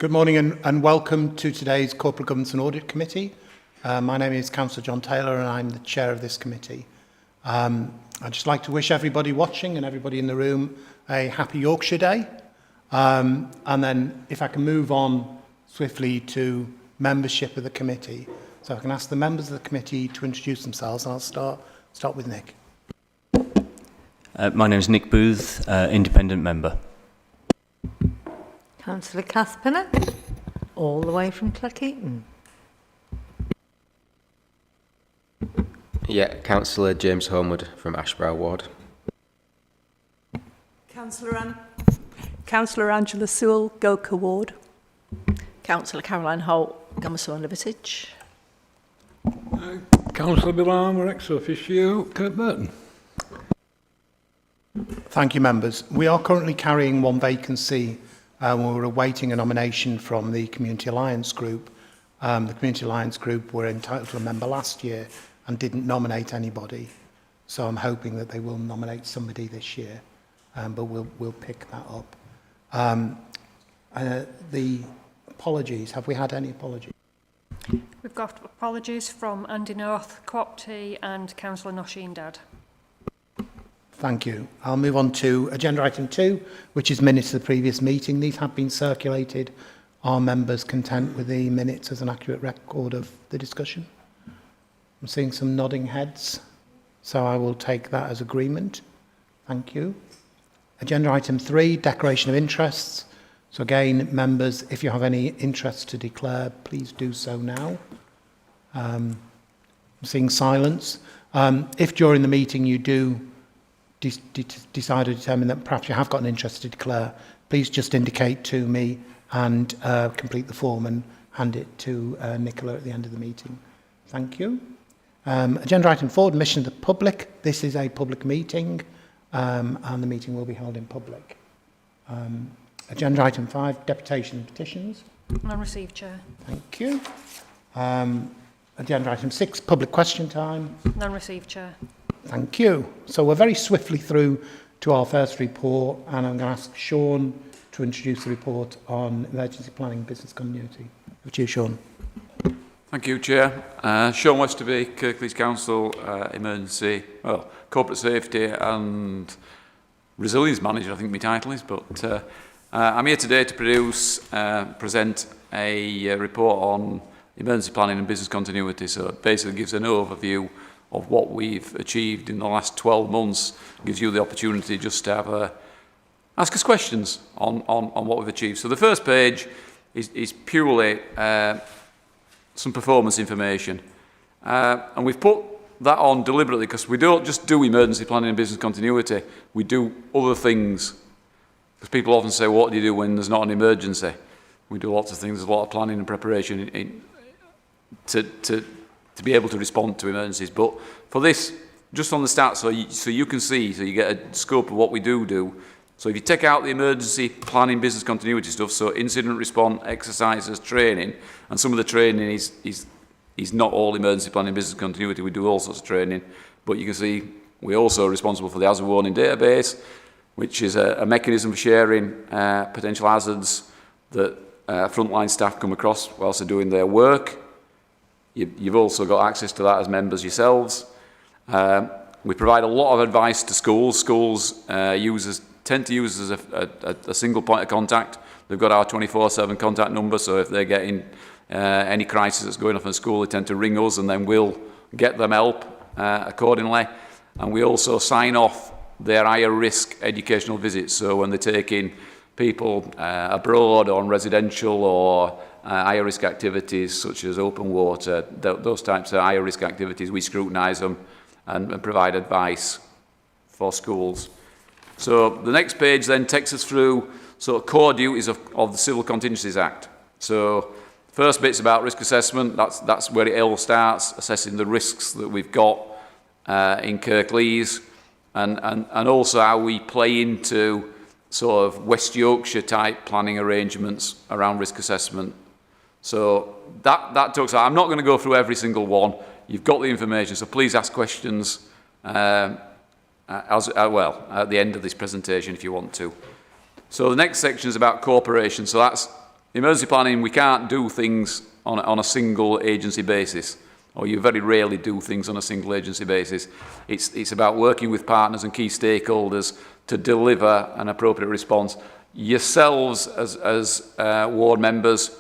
Good morning and welcome to today's Corporate Governance and Audit Committee. My name is Councillor John Taylor and I'm the chair of this committee. I'd just like to wish everybody watching and everybody in the room a happy Yorkshire Day. And then if I can move on swiftly to membership of the committee. So I can ask the members of the committee to introduce themselves, and I'll start with Nick. My name is Nick Booth, independent member. Councillor Caspinner, all the way from Cleckheaton. Yeah, Councillor James Homewood from Ashbrow Ward. Councillor Angela Sewell, Gilka Ward. Councillor Caroline Holt, Gomerson Liversidge. Councillor Bill Armour, ex officio, Kirkburton. Thank you, members. We are currently carrying one vacancy. We're awaiting a nomination from the Community Alliance Group. The Community Alliance Group were entitled to a member last year and didn't nominate anybody. So I'm hoping that they will nominate somebody this year, but we'll pick that up. The apologies, have we had any apologies? We've got apologies from Andy North, Co-op T and Councillor Nosheen Dad. Thank you. I'll move on to agenda item 2, which is minutes of the previous meeting. These have been circulated. Are members content with the minutes as an accurate record of the discussion? I'm seeing some nodding heads, so I will take that as agreement. Thank you. Agenda item 3, declaration of interests. So again, members, if you have any interests to declare, please do so now. I'm seeing silence. If during the meeting you do decide or determine that perhaps you have got an interest to declare, please just indicate to me and complete the form and hand it to Nicola at the end of the meeting. Thank you. Agenda item 4, admission to the public. This is a public meeting and the meeting will be held in public. Agenda item 5, deputation and petitions. None received, Chair. Thank you. Agenda item 6, public question time. None received, Chair. Thank you. So we're very swiftly through to our first report, and I'm going to ask Sean to introduce the report on emergency planning and business continuity. Over to you, Sean. Thank you, Chair. Sean Westerby, Kirklees Council, Corporate Safety and Resilience Manager, I think my title is, but I'm here today to present a report on emergency planning and business continuity. So it basically gives an overview of what we've achieved in the last 12 months, gives you the opportunity just to have ask us questions on what we've achieved. So the first page is purely some performance information. And we've put that on deliberately because we don't just do emergency planning and business continuity, we do other things. Because people often say, what do you do when there's not an emergency? We do lots of things, there's a lot of planning and preparation to be able to respond to emergencies. But for this, just on the start, so you can see, so you get a scope of what we do. So if you take out the emergency planning, business continuity stuff, so incident response, exercises, training, and some of the training is not all emergency planning, business continuity, we do all sorts of training, but you can see we're also responsible for the hazard warning database, which is a mechanism for sharing potential hazards that frontline staff come across whilst they're doing their work. You've also got access to that as members yourselves. We provide a lot of advice to schools. Schools tend to use us as a single point of contact. They've got our 24/7 contact number, so if they're getting any crisis that's going off in school, they tend to ring us and then we'll get them help accordingly. And we also sign off their higher risk educational visits. So when they're taking people abroad on residential or higher risk activities such as open water, those types of higher risk activities, we scrutinise them and provide advice for schools. So the next page then takes us through sort of core duties of the Civil Contingencies Act. So first bit's about risk assessment. That's where it all starts, assessing the risks that we've got in Kirklees and also how we play into sort of West Yorkshire type planning arrangements around risk assessment. So that talks about, I'm not going to go through every single one. You've got the information, so please ask questions at the end of this presentation if you want to. So the next section is about cooperation. So that's emergency planning, we can't do things on a single agency basis, or you very rarely do things on a single agency basis. It's about working with partners and key stakeholders to deliver an appropriate response. Yourselves as ward members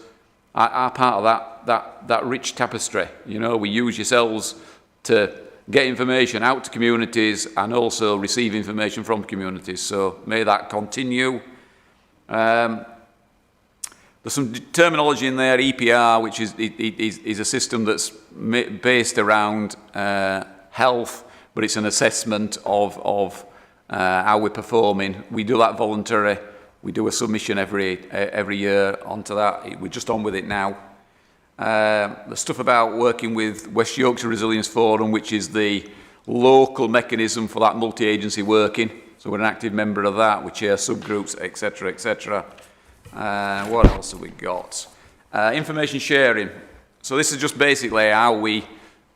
are part of that rich tapestry. You know, we use yourselves to get information out to communities and also receive information from communities. So may that continue. There's some terminology in there, EPR, which is a system that's based around health, but it's an assessment of how we're performing. We do that voluntary. We do a submission every year onto that. We're just on with it now. The stuff about working with West Yorkshire Resilience Forum, which is the local mechanism for that multi-agency working. So we're an active member of that. We chair subgroups, etc., etc. What else have we got? Information sharing. So this is just basically how we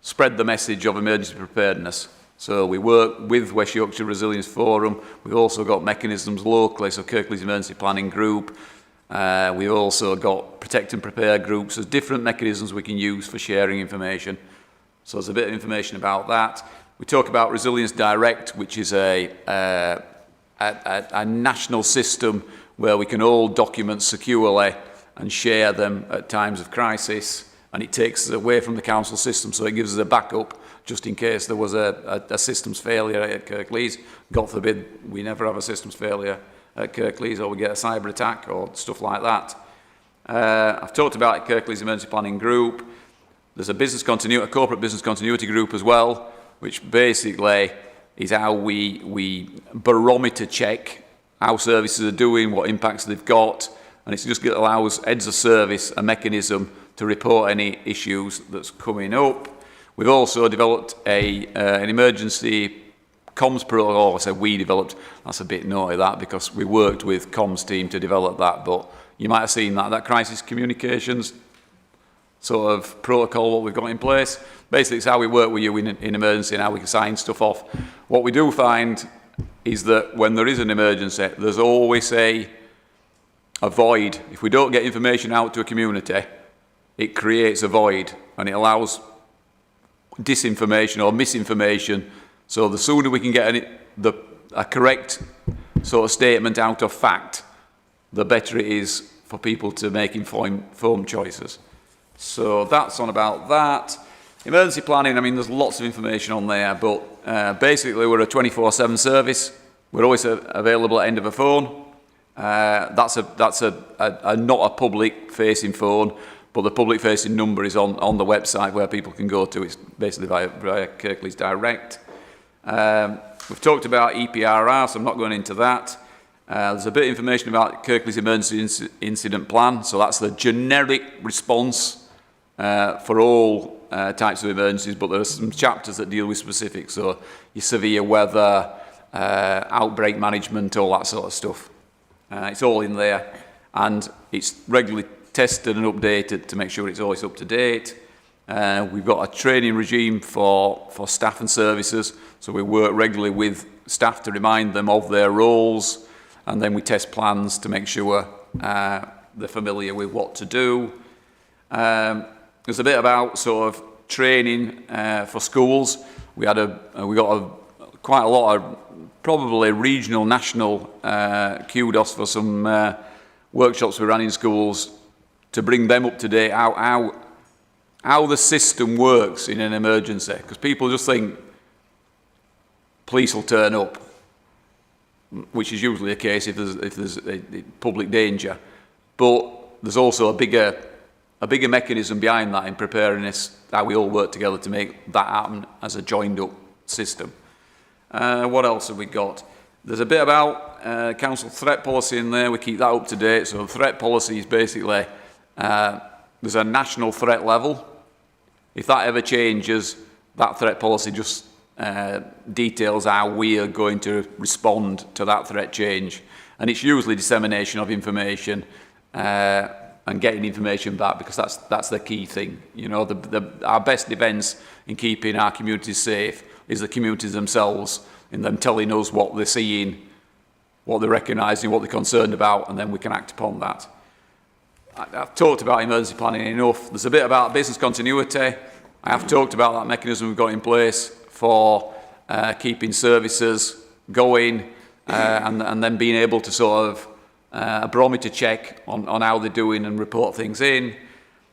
spread the message of emergency preparedness. So we work with West Yorkshire Resilience Forum. We've also got mechanisms locally, so Kirklees Emergency Planning Group. We've also got Protect and Prepare groups. There's different mechanisms we can use for sharing information. So there's a bit of information about that. We talk about Resilience Direct, which is a national system where we can all document securely and share them at times of crisis. And it takes us away from the council system, so it gives us a backup just in case there was a systems failure at Kirklees. God forbid we never have a systems failure at Kirklees, or we get a cyber attack or stuff like that. I've talked about Kirklees Emergency Planning Group. There's a corporate business continuity group as well, which basically is how we barometer check how services are doing, what impacts they've got, and it just allows heads of service a mechanism to report any issues that's coming up. We've also developed an emergency comms protocol. I said we developed, that's a bit naughty that, because we worked with comms team to develop that, but you might have seen that crisis communications sort of protocol, what we've got in place. Basically, it's how we work with you in emergency and how we can sign stuff off. What we do find is that when there is an emergency, there's always a void. If we don't get information out to a community, it creates a void, and it allows disinformation or misinformation. So the sooner we can get a correct sort of statement out of fact, the better it is for people to make informed choices. So that's on about that. Emergency planning, I mean, there's lots of information on there, but basically we're a 24/7 service. We're always available at end of a phone. That's not a public-facing phone, but the public-facing number is on the website where people can go to. It's basically via Kirklees Direct. We've talked about EPRR, so I'm not going into that. There's a bit of information about Kirklees Emergency Incident Plan. So that's the generic response for all types of emergencies, but there are some chapters that deal with specifics. So your severe weather, outbreak management, all that sort of stuff. It's all in there, and it's regularly tested and updated to make sure it's always up to date. We've got a training regime for staff and services, so we work regularly with staff to remind them of their roles, and then we test plans to make sure they're familiar with what to do. There's a bit about sort of training for schools. We got quite a lot of probably regional, national kudos for some workshops we ran in schools to bring them up to date, how the system works in an emergency. Because people just think police will turn up, which is usually the case if there's a public danger. But there's also a bigger mechanism behind that in preparedness, how we all work together to make that happen as a joined up system. What else have we got? There's a bit about council threat policy in there. We keep that up to date. So threat policy is basically there's a national threat level. If that ever changes, that threat policy just details how we are going to respond to that threat change. And it's usually dissemination of information and getting information back, because that's the key thing. You know, our best defence in keeping our communities safe is the communities themselves, in them telling us what they're seeing, what they're recognising, what they're concerned about, and then we can act upon that. I've talked about emergency planning enough. There's a bit about business continuity. I have talked about that mechanism we've got in place for keeping services going and then being able to sort of a barometer check on how they're doing and report things in.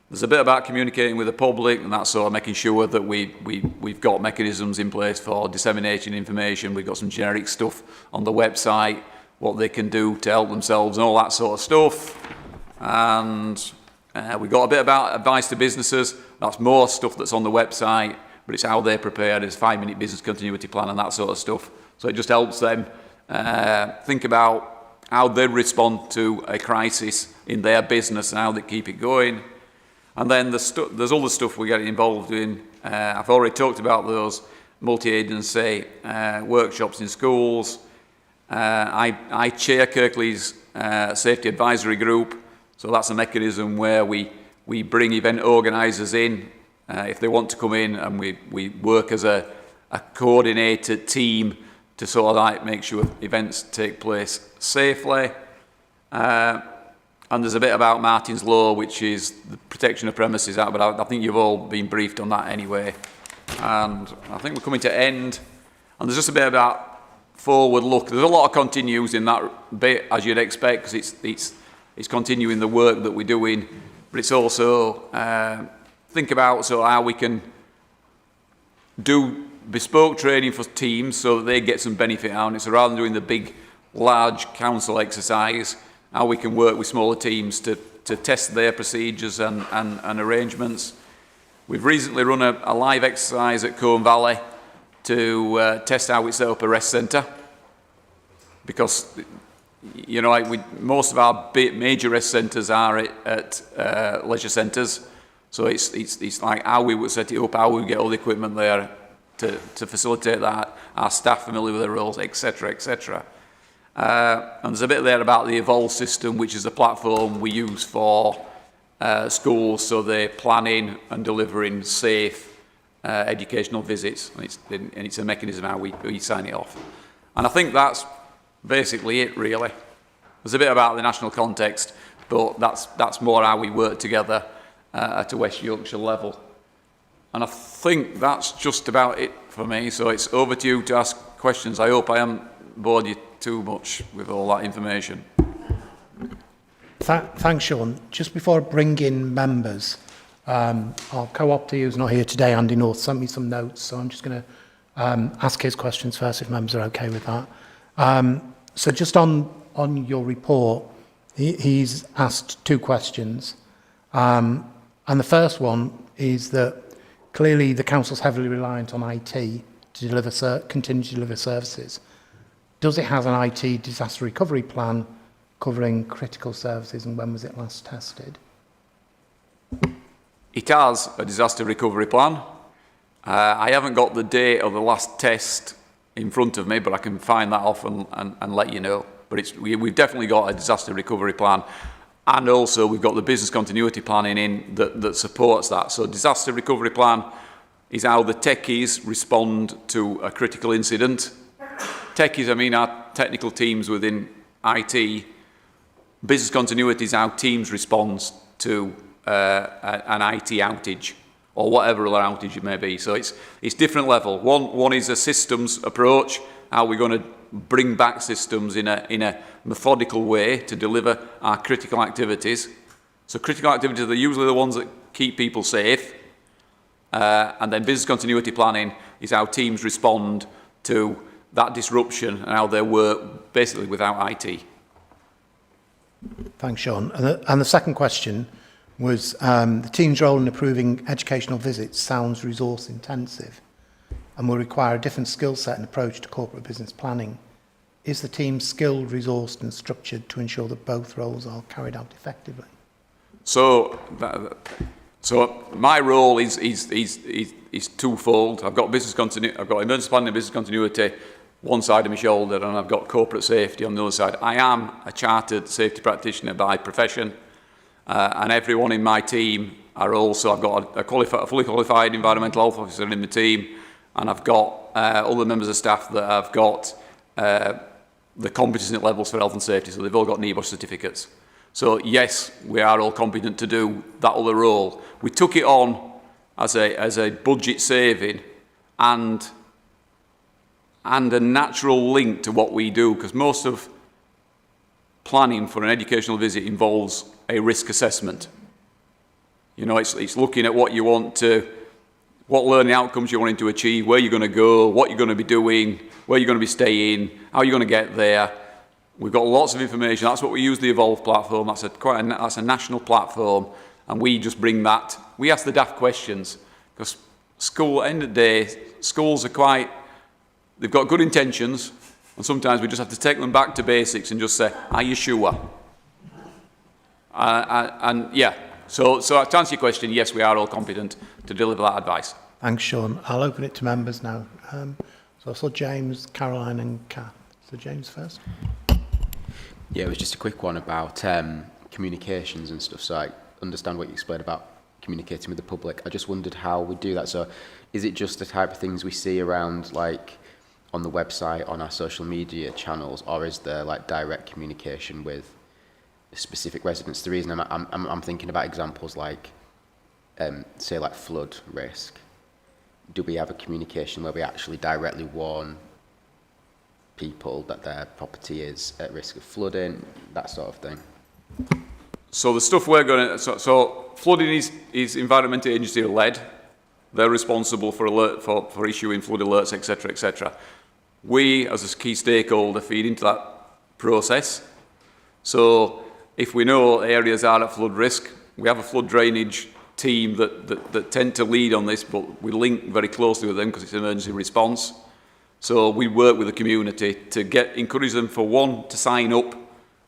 There's a bit about communicating with the public, and that's sort of making sure that we've got mechanisms in place for disseminating information. We've got some generic stuff on the website, what they can do to help themselves and all that sort of stuff. And we've got a bit about advice to businesses. That's more stuff that's on the website, but it's how they're prepared. It's 5-minute business continuity plan and that sort of stuff. So it just helps them think about how they respond to a crisis in their business and how they keep it going. And then there's other stuff we're getting involved in. I've already talked about those multi-agency workshops in schools. I chair Kirklees Safety Advisory Group, so that's a mechanism where we bring event organisers in if they want to come in, and we work as a coordinated team to sort of like make sure events take place safely. And there's a bit about Martin's Law, which is the Protection of Premises Act, but I think you've all been briefed on that anyway. And I think we're coming to end. And there's just a bit about forward look. There's a lot of continues in that bit, as you'd expect, because it's continuing the work that we're doing, but it's also think about sort of how we can do bespoke training for teams so that they get some benefit out of it. So rather than doing the big, large council exercise, how we can work with smaller teams to test their procedures and arrangements. We've recently run a live exercise at Combe Valley to test how we set up a rest centre, because you know, like most of our major rest centres are at leisure centres, so it's like how we would set it up, how we would get all the equipment there to facilitate that, our staff familiar with their roles, etc., etc. And there's a bit there about the Evolve system, which is the platform we use for schools, so they're planning and delivering safe educational visits, and it's a mechanism how we sign it off. And I think that's basically it, really. There's a bit about the national context, but that's more how we work together at a West Yorkshire level. And I think that's just about it for me, so it's over to you to ask questions. I hope I haven't bored you too much with all that information. Thanks, Sean. Just before I bring in members, our co-opter who's not here today, Andy North, sent me some notes, so I'm just going to ask his questions first, if members are okay with that. So just on your report, he's asked two questions. And the first one is that clearly the council's heavily reliant on IT to continue to deliver services. Does it have an IT disaster recovery plan covering critical services, and when was it last tested? It has a disaster recovery plan. I haven't got the date of the last test in front of me, but I can find that off and let you know. But we've definitely got a disaster recovery plan, and also we've got the business continuity planning in that supports that. So disaster recovery plan is how the techies respond to a critical incident. Techies, I mean our technical teams within IT. Business continuity is how teams respond to an IT outage or whatever other outage it may be. So it's different level. One is a systems approach, how we're going to bring back systems in a methodical way to deliver our critical activities. So critical activities are usually the ones that keep people safe. And then business continuity planning is how teams respond to that disruption and how they work basically without IT. Thanks, Sean. And the second question was the team's role in approving educational visits sounds resource intensive and will require a different skill set and approach to corporate business planning. Is the team skilled, resourced and structured to ensure that both roles are carried out effectively? So my role is twofold. I've got business continuity, I've got emergency planning and business continuity one side of my shoulder, and I've got corporate safety on the other side. I am a chartered safety practitioner by profession, and everyone in my team are also, I've got a fully qualified environmental health officer in the team, and I've got other members of staff that have got the competency levels for health and safety, so they've all got NEBOSH certificates. So yes, we are all competent to do that other role. We took it on as a budget saving and a natural link to what we do, because most of planning for an educational visit involves a risk assessment. You know, it's looking at what you want to, what learning outcomes you're wanting to achieve, where you're going to go, what you're going to be doing, where you're going to be staying, how you're going to get there. We've got lots of information. That's what we use the Evolve platform. That's that's a national platform, and we just bring that. We ask the daft questions, because school, at the end of the day, schools are they've got good intentions, and sometimes we just have to take them back to basics and just say, are you sure? And yeah, so to answer your question, yes, we are all competent to deliver that advice. Thanks, Sean. I'll open it to members now. So I saw James, Caroline and Kath. So James first. Yeah, it was just a quick one about communications and stuff. So I understand what you explained about communicating with the public. I just wondered how we do that. So is it just the type of things we see around, like, on the website, on our social media channels, or is there, like, direct communication with specific residents? The reason I'm thinking about examples like, say, like flood risk. Do we have a communication where we actually directly warn people that their property is at risk of flooding, that sort of thing? So the stuff we're going to, so flooding is Environment Agency led. They're responsible for issuing flood alerts, etc., etc. We, as a key stakeholder, feed into that process. So if we know areas are at flood risk, we have a flood drainage team that tend to lead on this, but we link very closely with them because it's emergency response. So we work with the community to encourage them, for one, to sign up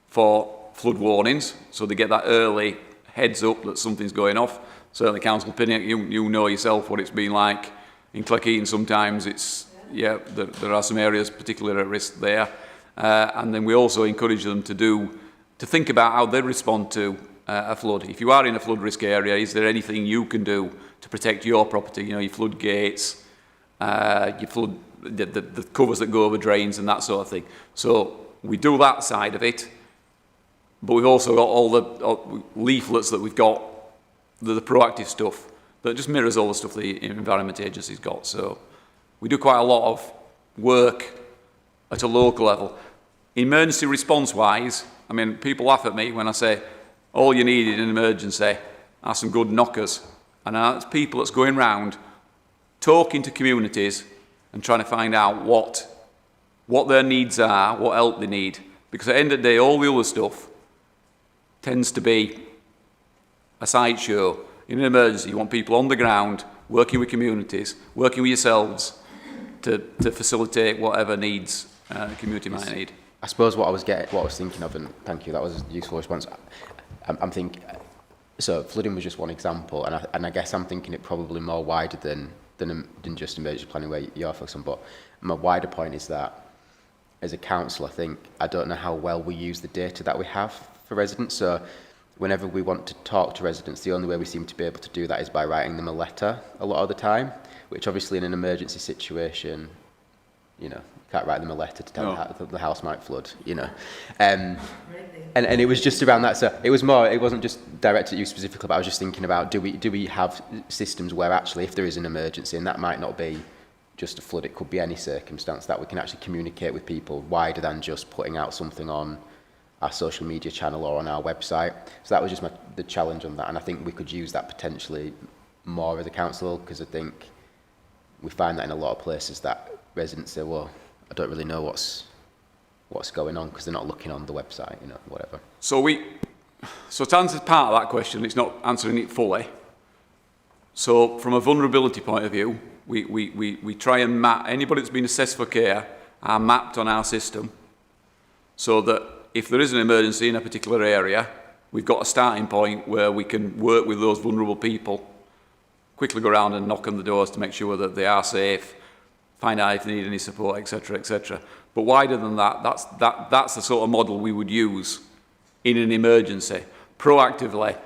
for flood warnings, so they get that early heads up that something's going off. Certainly, Councillor Pinnock, you know yourself what it's been like in Kirklees. Sometimes it's, yeah, there are some areas particularly at risk there. And then we also encourage them to think about how they respond to a flood. If you are in a flood risk area, is there anything you can do to protect your property? You know, your flood gates, your flood, the covers that go over drains and that sort of thing. So we do that side of it, but we've also got all the leaflets that we've got, the proactive stuff that just mirrors all the stuff the Environment Agency's got. So we do quite a lot of work at a local level. Emergency response-wise, I mean, people laugh at me when I say all you need in an emergency are some good knockers. And that's people that's going round talking to communities and trying to find out what their needs are, what help they need. Because at the end of the day, all the other stuff tends to be a sideshow. In an emergency, you want people on the ground, working with communities, working with yourselves to facilitate whatever needs the community might need. I suppose what I was thinking of, and thank you, that was a useful response. I'm thinking, so flooding was just one example, and I guess I'm thinking it probably more wider than just emergency planning where you're focused on. But my wider point is that as a council, I think I don't know how well we use the data that we have for residents. So whenever we want to talk to residents, the only way we seem to be able to do that is by writing them a letter a lot of the time, which obviously in an emergency situation, you know, you can't write them a letter to tell them that the house might flood, you know. And it was just around that. So it wasn't just directed at you specifically, but I was just thinking about, do we have systems where actually if there is an emergency, and that might not be just a flood, it could be any circumstance, that we can actually communicate with people wider than just putting out something on our social media channel or on our website. So that was just the challenge on that, and I think we could use that potentially more as a council, because I think we find that in a lot of places that residents say, well, I don't really know what's going on because they're not looking on the website, you know, whatever. So to answer part of that question, it's not answering it fully. So from a vulnerability point of view, we try and map, anybody that's been assessed for care are mapped on our system, so that if there is an emergency in a particular area, we've got a starting point where we can work with those vulnerable people, quickly go around and knock on the doors to make sure that they are safe, find out if they need any support, etc., etc. But wider than that, that's the sort of model we would use in an emergency. Proactively,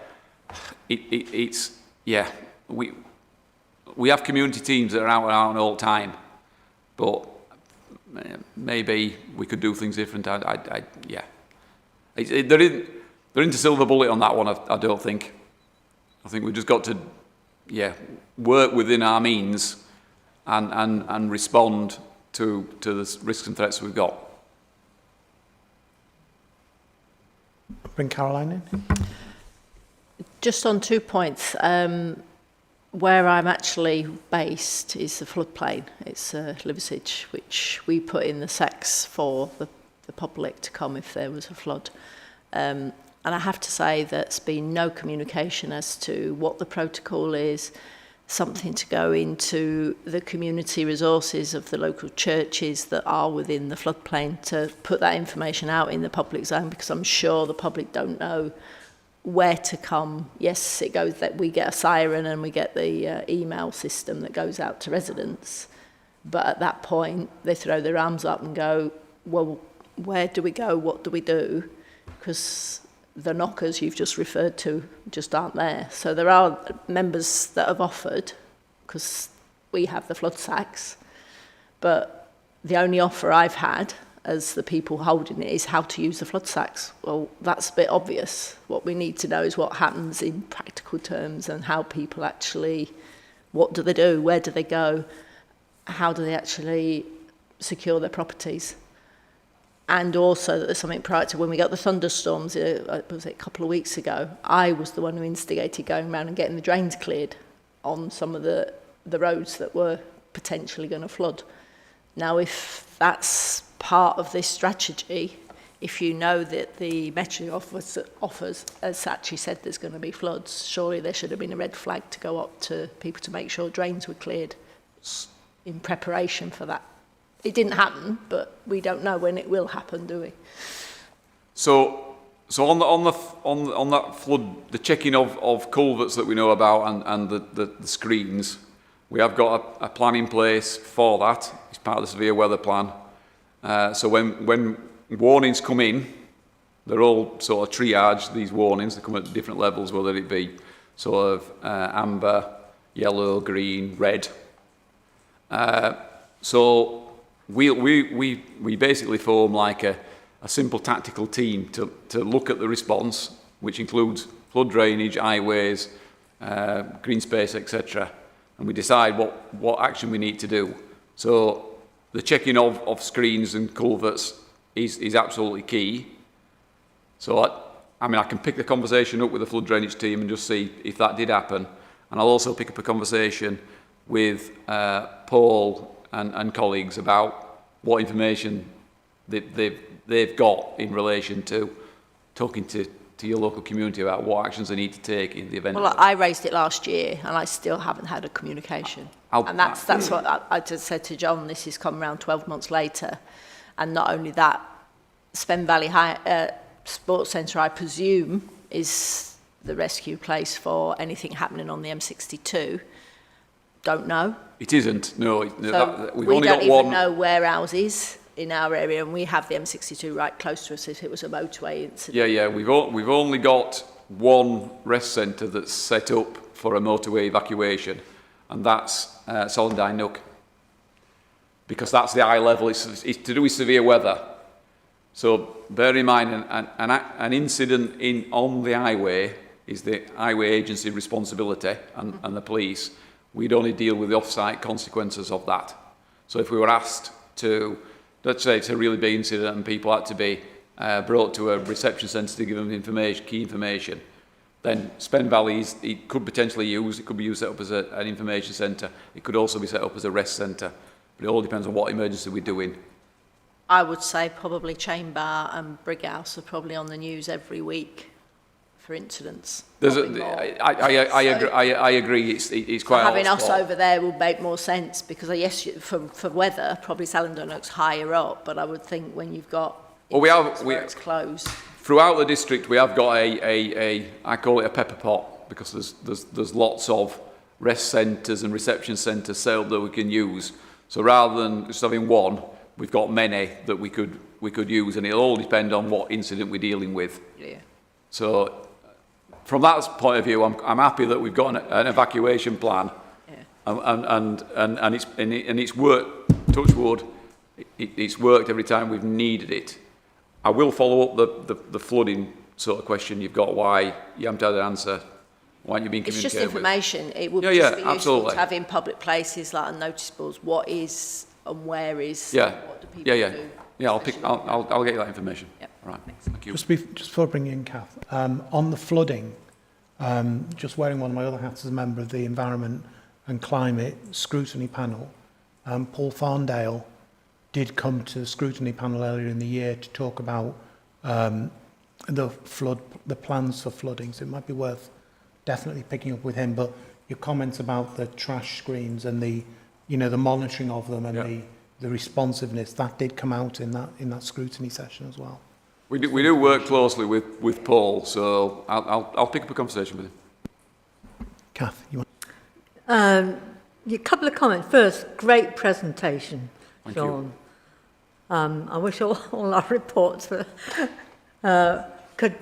we have community teams that are out and out all the time, but maybe we could do things different. There's There isn't a silver bullet on that one, I don't think. I think we've just got to, work within our means and respond to the risks and threats we've got. Bring Caroline in. Just on 2 points. Where I'm actually based is the floodplain. It's Liversedge, which we put in the SECs for the public to come if there was a flood. And I have to say there's been no communication as to what the protocol is, something to go into the community resources of the local churches that are within the floodplain to put that information out in the public zone, because I'm sure the public don't know where to come. Yes, it goes that we get a siren and we get the email system that goes out to residents, but at that point they throw their arms up and go, well, where do we go, what do we do? Because the knockers you've just referred to just aren't there. So there are members that have offered, because we have the flood sacks, but the only offer I've had as the people holding it is how to use the flood sacks. Well, that's a bit obvious. What we need to know is what happens in practical terms and how people actually, what do they do, where do they go, how do they actually secure their properties. And also that there's something prior to when we got the thunderstorms, was it a couple of weeks ago, I was the one who instigated going around and getting the drains cleared on some of the roads that were potentially going to flood. Now, if that's part of this strategy, if you know that the Metro offers, as actually said, there's going to be floods, surely there should have been a red flag to go up to people to make sure drains were cleared in preparation for that. It didn't happen, but we don't know when it will happen, do we? So on that flood, the checking of culverts that we know about and the screens, we have got a plan in place for that. It's part of the severe weather plan. So when warnings come in, they're all sort of triaged, these warnings. They come at different levels, whether it be sort of amber, yellow, green, red. So we basically form like a simple tactical team to look at the response, which includes flood drainage, highways, green space, etc. And we decide what action we need to do. So the checking of screens and culverts is absolutely key. So I can pick the conversation up with the flood drainage team and just see if that did happen. And I'll also pick up a conversation with Paul and colleagues about what information they've got in relation to talking to your local community about what actions they need to take in the event. Well, I raised it last year and I still haven't had a communication. And that's what I just said to John. This has come around 12 months later. And not only that, Spen Valley Sports Centre, I presume, is the rescue place for anything happening on the M62. Don't know. It isn't, no. So we've we only don't got even one. know where ours is in our area, and we have the M62 right close to us if it was a motorway incident. Yeah, we've only got one rest centre that's set up for a motorway evacuation, and that's Solendine Nook. Because that's the high level, it's to do with severe weather. So bear in mind, an incident on the highway is the highway agency responsibility and the police. We'd only deal with the off-site consequences of that. So if we were asked to, let's say it's a really big incident and people had to be brought to a reception centre to give them key information, then Spen Valley it could potentially use, it could be used set up as an information centre. It could also be set up as a rest centre. But it all depends on what emergency we're doing. I would say probably Chamber and Brighouse are probably on the news every week for incidents. I agree. It's quite. Having us over there will make more sense because yes, for weather, probably Salendon looks higher up. But I would think when you've got where it's closed. Throughout the district, we have got I call it a pepper pot because there's lots of rest centres and reception centres set up that we can use. So rather than just having one, we've got many that we could use, and it'll all depend on what incident we're dealing with. Yeah. So from that point of view, I'm happy that we've got an evacuation plan, yeah. and it's worked. Touch wood, it's worked every time we've needed it. I will follow up the flooding sort of question you've got, why you haven't had an answer, why aren't you being It's communicated just with? information. It would Yeah, just yeah, be useful absolutely. to have in public places like on notice boards, what is and where is, Yeah, and what do people yeah. do. Yeah, I'll get you that information. Yep. All right, thank you. Just before bringing in Kath, on the flooding, just wearing one of my other hats as a member of the Environment and Climate Scrutiny Panel, Paul Farndale did come to the scrutiny panel earlier in the year to talk about the plans for flooding. So it might be worth definitely picking up with him. But your comments about the trash screens and the monitoring of them and the responsiveness, that did come out in that scrutiny session as well. We do work closely with Paul, so I'll pick up a conversation with him. Kath, you want? A couple of comments. First, great presentation, Thank Sean. I wish all our reports could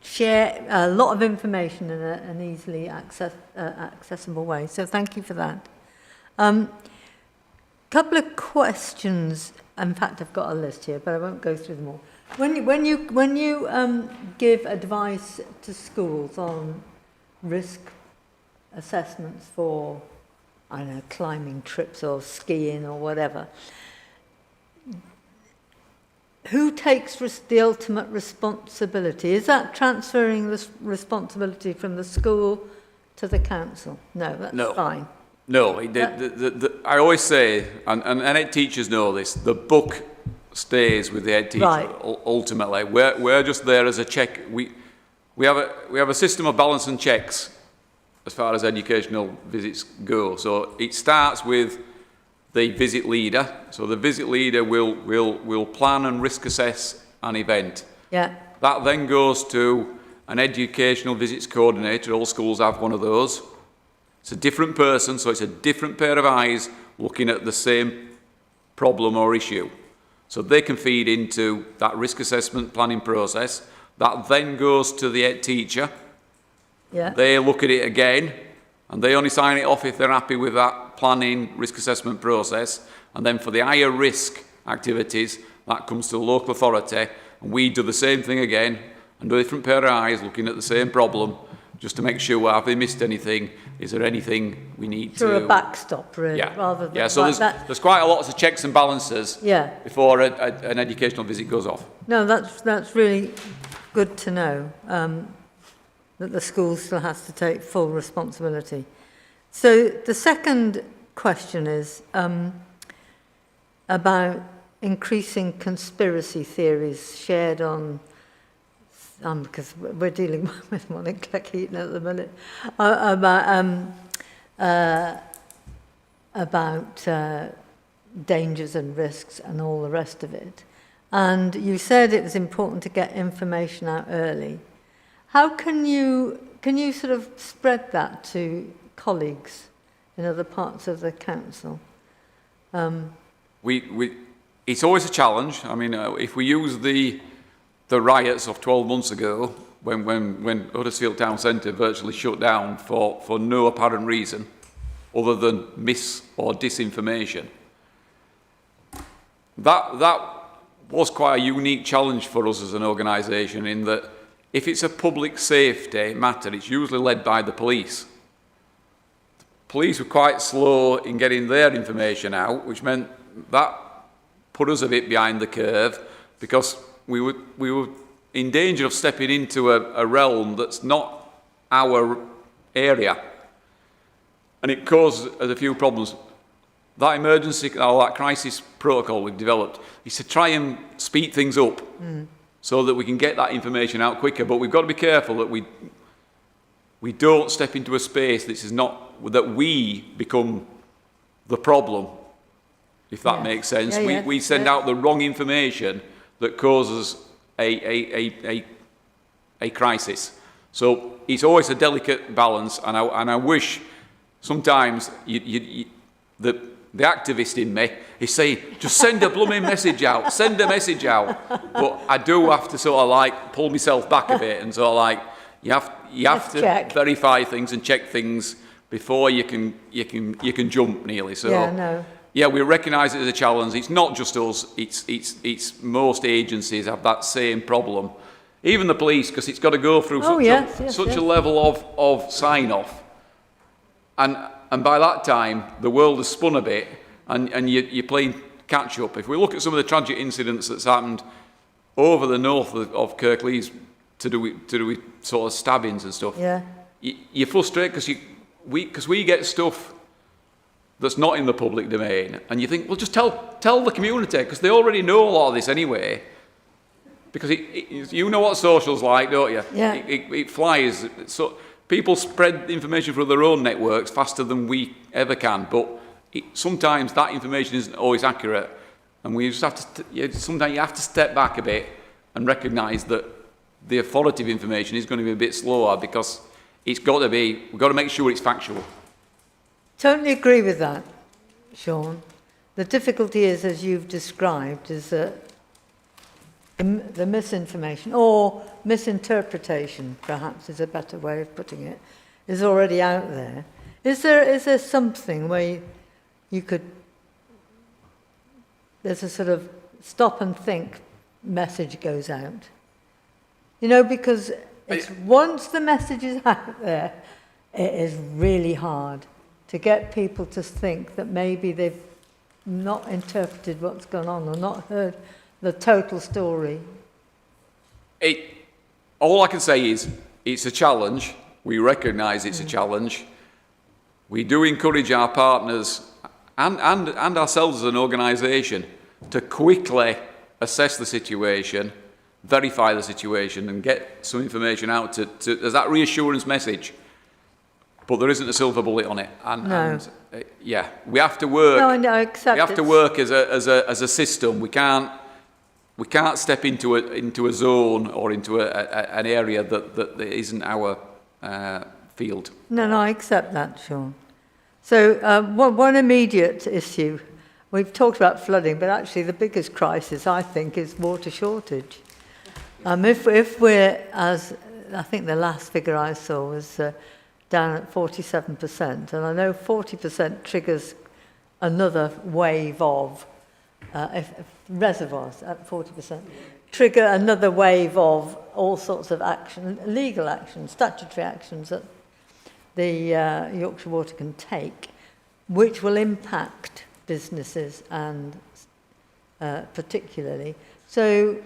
share a lot of information in an easily accessible way. So thank you for that. Couple of questions. In fact, I've got a list here, but I won't go through them all. When you give advice to schools on risk assessments for, I don't know, climbing trips or skiing or whatever, who takes the ultimate responsibility? Is that transferring the responsibility from the school to the council? No, that's fine. No, I always say, and head teachers know this, the book stays with the head teacher. Right. Ultimately. We're just there as a check. We have a system of balance and checks as far as educational visits go. So it starts with the visit leader. So the visit leader will plan and risk assess an event. Yeah. That then goes to an educational visits coordinator. All schools have one of those. It's a different person, so it's a different pair of eyes looking at the same problem or issue. So they can feed into that risk assessment planning process. That then goes to the head teacher. Yeah. They look at it again, and they only sign it off if they're happy with that planning risk assessment process. And then for the higher risk activities, that comes to the local authority, and we do the same thing again, and a different pair of eyes looking at the same problem, just to make sure, have they missed anything? Is there anything we need Through to... a backstop, really, Yeah, rather than... yeah. So there's quite a lot of checks and balances before an educational visit goes off. No, that's really good to know, that the school still has to take full responsibility. So the second question is about increasing conspiracy theories shared on, because we're dealing with one in Kirklees at the minute, about dangers and risks and all the rest of it. And you said it was important to get information out early. How can you sort of spread that to colleagues in other parts of the council? It's always a challenge. I mean, if we use the riots of 12 months ago, when Huddersfield Town Centre virtually shut down for no apparent reason, other than mis or disinformation, that was quite a unique challenge for us as an organisation, in that if it's a public safety matter, it's usually led by the police. The police were quite slow in getting their information out, which meant that put us a bit behind the curve, because we were in danger of stepping into a realm that's not our area. And it caused us a few problems. That emergency, or that crisis protocol we've developed is to try and speed things up so that we can get that information out quicker. But we've got to be careful that we don't step into a space that we become the problem, if that makes sense. We send out the wrong information that causes a crisis. So it's always a delicate balance, and I wish sometimes the activist in me is saying, just send a blooming message out, send a message out. But I do have to sort of like pull myself back a bit and sort of like, you have to verify things and check things before you can jump nearly. So yeah, we recognise it as a challenge. It's not just us, it's most agencies have that same problem. even the police, because it's got to go through Oh, such yes. a level of sign-off. And by that time, the world has spun a bit, and you're playing catch-up. If we look at some of the tragic incidents that's happened over the north of Kirklees to do with sort of stabbings and stuff, Yeah. you're frustrated because we get stuff that's not in the public domain, and you think, well, just tell the community, because they already know a lot of this anyway. Because you know what social's like, don't you? Yeah. It flies. So people spread information through their own networks faster than we ever can, but sometimes that information isn't always accurate, and we just have to. Sometimes you have to step back a bit and recognise that the authoritative information is going to be a bit slower, because it's got to be. We've got to make sure it's factual. Totally agree with that, Sean. The difficulty is, as you've described, is that the misinformation or misinterpretation, perhaps is a better way of putting it, is already out there. Is there something where you could, there's a sort of stop and think message goes out? You know, because it's, once the message is out there, it is really hard to get people to think that maybe they've not interpreted what's gone on or not heard the total story. All I can say is it's a challenge. We recognise it's a challenge. We do encourage our partners and ourselves as an organisation to quickly assess the situation, verify the situation, and get some information out as that reassurance message. But there isn't a silver bullet on it, and yeah, we have to work. No, I accept. We have to work as a system. We can't step into a zone or into an area that isn't our field. No, I accept that, Sean. So one immediate issue, we've talked about flooding, but actually the biggest crisis, I think, is water shortage. If we're, as I think the last figure I saw was down at 47%, and I know 40% triggers another wave of, if reservoirs at 40%, trigger another wave of all sorts of action, legal action, statutory actions that the Yorkshire Water can take, which will impact businesses and particularly. So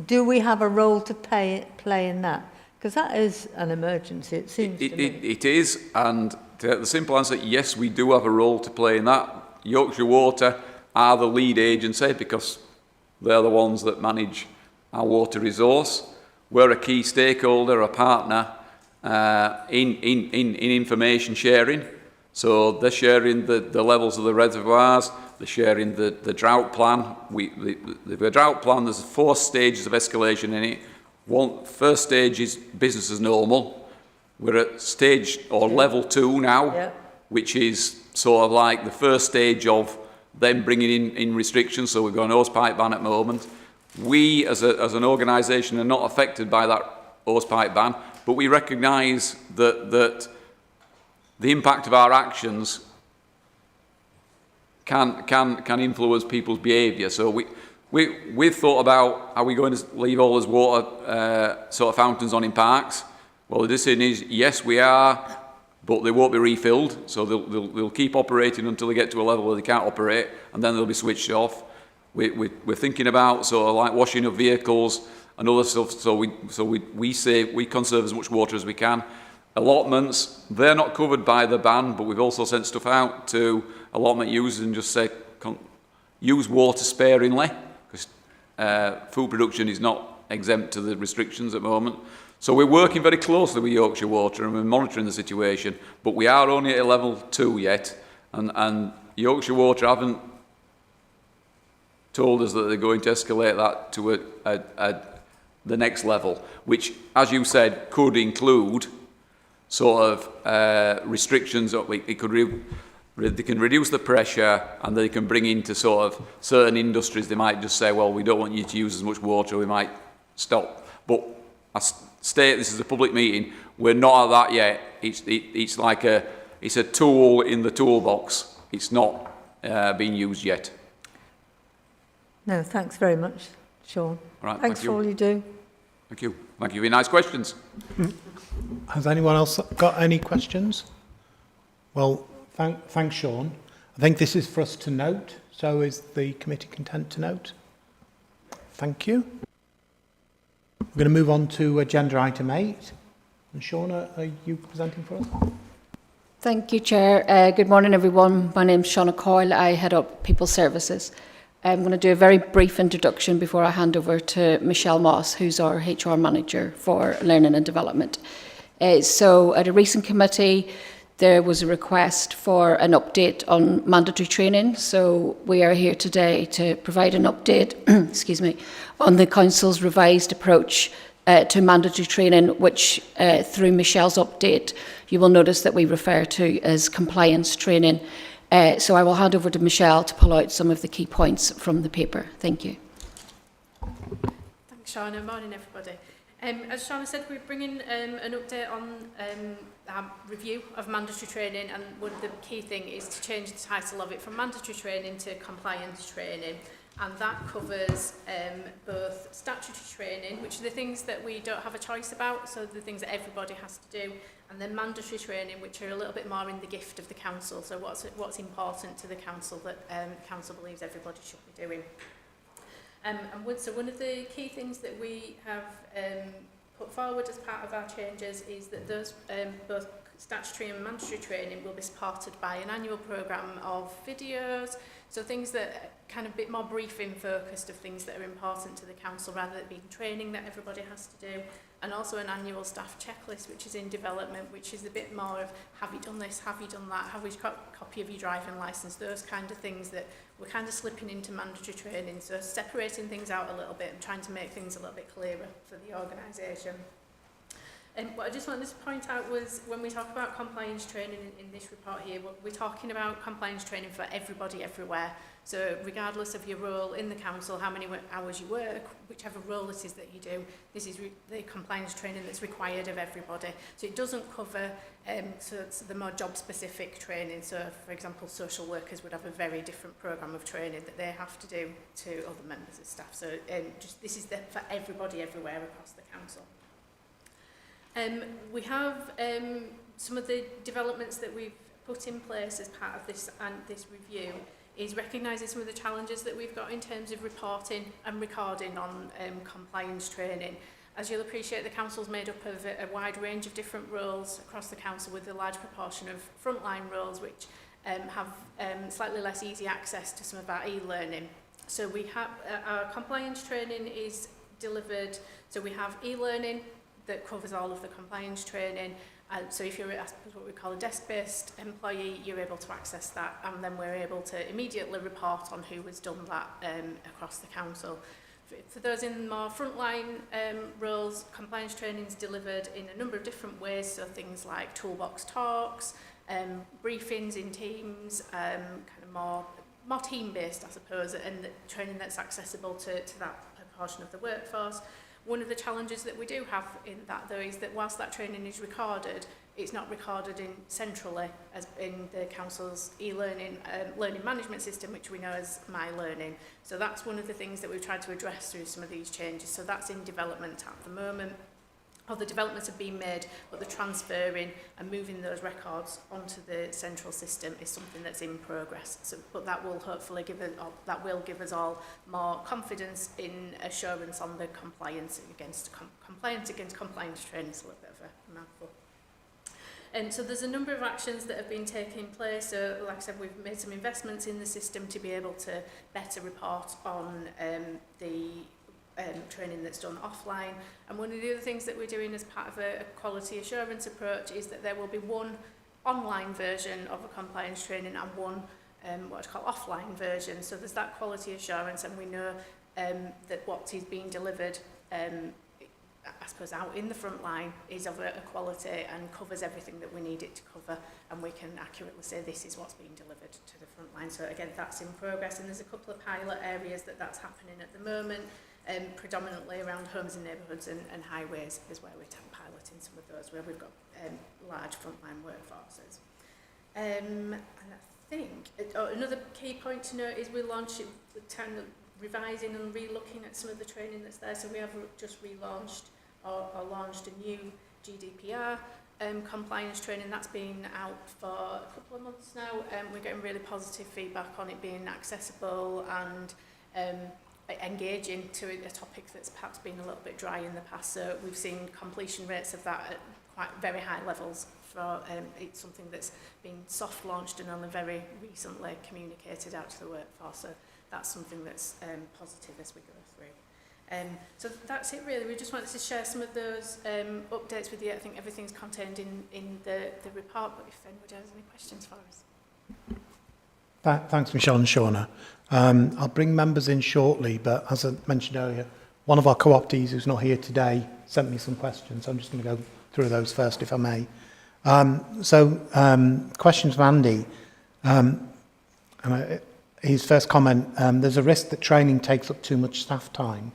do we have a role to play in that? Because that is an emergency, it seems to me. It is, and the simple answer, yes, we do have a role to play in that. Yorkshire Water are the lead agency because they're the ones that manage our water resource. We're a key stakeholder, a partner in information sharing. So they're sharing the levels of the reservoirs, they're sharing the drought plan. The drought plan, there's 4 stages of escalation in it. First stage is business as normal. We're at stage or level 2 now, which is sort of like the first stage of them bringing in restrictions. So we've got an hosepipe ban at the moment. We, as an organisation, are not affected by that hosepipe ban, but we recognise that the impact of our actions can influence people's behaviour. So we've thought about, are we going to leave all those water sort of fountains on in parks? Well, the decision is yes, we are, but they won't be refilled. So they'll keep operating until they get to a level where they can't operate, and then they'll be switched off. We're thinking about sort of like washing of vehicles and other stuff. So we conserve as much water as we can. Allotments, they're not covered by the ban, but we've also sent stuff out to allotment users and just say use water sparingly, because food production is not exempt to the restrictions at the moment. So we're working very closely with Yorkshire Water and we're monitoring the situation, but we are only at a level 2 yet, and Yorkshire Water haven't told us that they're going to escalate that to the next level, which, as you said, could include sort of restrictions. It could they can reduce the pressure, and they can bring into sort of certain industries. They might just say, well, we don't want you to use as much water, we might stop. But I state this is a public meeting, we're not at that yet. It's like it's a tool in the toolbox. It's not being used yet. No, thanks very much, Sean. All right, Thanks thank for all you do. Thank you. Thank you for your nice questions. Has anyone else got any questions? Well, thanks, Sean. I think this is for us to note. So is the committee content to note? Thank you. We're going to move on to agenda item 8. And Sean, are you presenting for us? Thank you, Chair. Good morning, everyone. My name's Shauna Coyle. I head up People Services. I'm going to do a very brief introduction before I hand over to Michelle Moss, who's our HR Manager for Learning and Development. So at a recent committee, there was a request for an update on mandatory training. So we are here today to provide an update excuse me, on the Council's revised approach to mandatory training, which through Michelle's update, you will notice that we refer to as compliance training. So I will hand over to Michelle to pull out some of the key points from the paper. Thank you. Thanks, Shauna. Morning, everybody. As Shauna said, we're bringing an update on our review of mandatory training, and one of the key things is to change the title of it from mandatory training to compliance training. And that covers both statutory training, which are the things that we don't have a choice about, so the things that everybody has to do, and then mandatory training, which are a little bit more in the gift of the council, so what's important to the council that the council believes everybody should be doing. So one of the key things that we have put forward as part of our changes is that those both statutory and mandatory training will be supported by an annual programme of videos, so things that are kind of a bit more briefing focused of things that are important to the council rather than being training that everybody has to do, and also an annual staff checklist which is in development, which is a bit more of have you done this, have you done that, have you got a copy of your driving licence, those kind of things that we're kind of slipping into mandatory training, so separating things out a little bit and trying to make things a little bit clearer for the organisation. What I just wanted to point out was when we talk about compliance training in this report here, we're talking about compliance training for everybody everywhere. So regardless of your role in the council, how many hours you work, whichever role it is that you do, this is the compliance training that's required of everybody. So it doesn't cover so it's the more job-specific training. So for example, social workers would have a very different programme of training that they have to do to other members of staff. So this is for everybody everywhere across the council. We have some of the developments that we've put in place as part of this review is recognising some of the challenges that we've got in terms of reporting and recording on compliance training. As you'll appreciate, the council's made up of a wide range of different roles across the council, with a large proportion of frontline roles which have slightly less easy access to some of our e-learning. So we have our compliance training is delivered, so we have e-learning that covers all of the compliance training. So if you're what we call a desk-based employee, you're able to access that, and then we're able to immediately report on who has done that across the council. For those in more frontline roles, compliance training is delivered in a number of different ways, so things like toolbox talks, briefings in teams, kind of more team-based, I suppose, and the training that's accessible to that portion of the workforce. One of the challenges that we do have in that, though, is that whilst that training is recorded, it's not recorded centrally as in the council's e-learning learning management system, which we know as My Learning. So that's one of the things that we've tried to address through some of these changes. So that's in development at the moment. Or the developments have been made, but the transferring and moving those records onto the central system is something that's in progress. So, but that will hopefully give us all more confidence in assurance on the compliance against compliance training. It's a little bit of a mouthful. And so there's a number of actions that have been taking place. So like I said, we've made some investments in the system to be able to better report on the training that's done offline. And one of the other things that we're doing as part of a quality assurance approach is that there will be one online version of a compliance training and one what I call offline version. So there's that quality assurance, and we know that what is being delivered I suppose out in the front line is of a quality and covers everything that we need it to cover, and we can accurately say this is what's being delivered to the front line. So again, that's in progress, and there's a couple of pilot areas that's happening at the moment, predominantly around homes and neighbourhoods and highways is where we're piloting some of those, where we've got large frontline workforces. And I think another key point to note is we launched revising and re-looking at some of the training that's there. So we have just relaunched or launched a new GDPR compliance training that's been out for a couple of months now. We're getting really positive feedback on it being accessible and engaging to a topic that's perhaps been a little bit dry in the past. So we've seen completion rates of that at quite very high levels. For it's something that's been soft launched and only very recently communicated out to the workforce. So that's something that's positive as we go through. So that's it really. We just wanted to share some of those updates with you. I think everything's contained in the report, but if anybody has any questions for us. Thanks, Michelle and Shauna. I'll bring members in shortly, but as I mentioned earlier, one of our co-optees who's not here today sent me some questions. So I'm just going to go through those first, if I may. Questions from Andy. His first comment, there's a risk that training takes up too much staff time.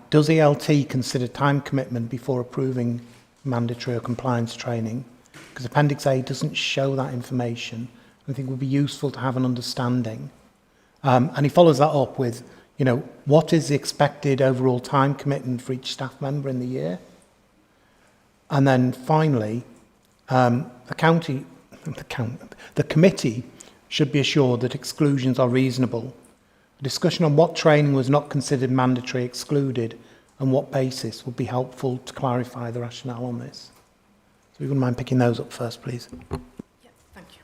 Does ELT consider time commitment before approving mandatory or compliance training? Because Appendix A doesn't show that information. I think it would be useful to have an understanding. And he follows that up with, what is the expected overall time commitment for each staff member in the year? And then finally, the committee should be assured that exclusions are reasonable. A discussion on what training was not considered mandatory excluded and what basis would be helpful to clarify the rationale on this. So if you wouldn't mind picking those up first, please. Yeah, thank you.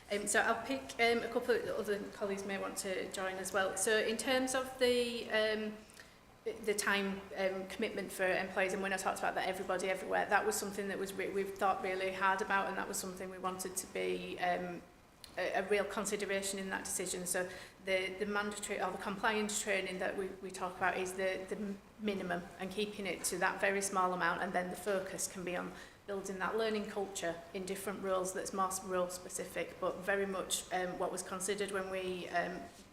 Thanks, so I'll pick a couple of other colleagues may want to join as well. So in terms of the time commitment for employees, and when I talked about that everybody everywhere, that was something that we've thought really hard about, and that was something we wanted to be a real consideration in that decision. So the mandatory or the compliance training that we talk about is the minimum, and keeping it to that very small amount, and then the focus can be on building that learning culture in different roles that's more role specific, but very much what was considered when we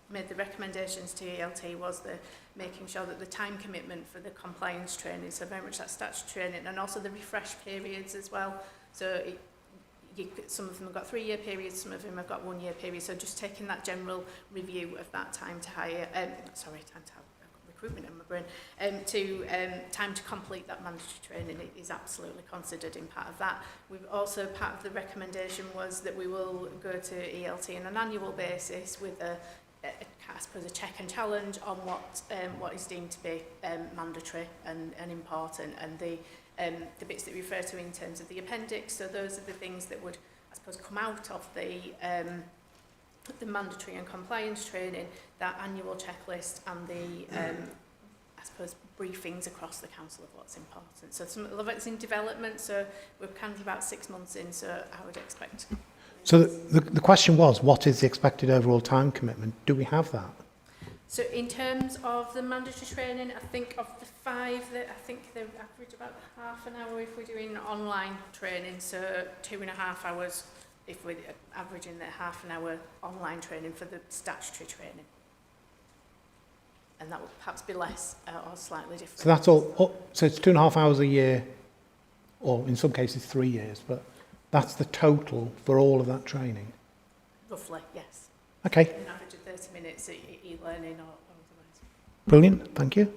made the recommendations to ELT was the making sure that the time commitment for the compliance training, so very much that statutory training, and also the refresh periods as well. So some of them have got 3-year periods, some of them have got 1-year periods. So just taking that general review of that time to hire, time to have recruitment in my brain, time to complete that mandatory training is absolutely considered in part of that. We've also, part of the recommendation was that we will go to ELT on an annual basis with I suppose a check and challenge on what is deemed to be mandatory and important, and the bits that we refer to in terms of the appendix. So those are the things that would, I suppose, come out of the mandatory and compliance training, that annual checklist and the I suppose briefings across the council of what's important. So some of it's in development, so we're kind of about 6 months in, so I would expect. So the question was, what is the expected overall time commitment? Do we have that? So in terms of the mandatory training, I think of the 5, I think they average about half an hour if we're doing online training, so 2.5 hours if we're averaging the half an hour online training for the statutory training. And that would perhaps be less or slightly different. So that's all, so it's 2.5 hours a year, or in some cases 3 years, but that's the total for all of that training? Roughly, yes. Okay. An average of 30 minutes e-learning or otherwise. Brilliant, thank you.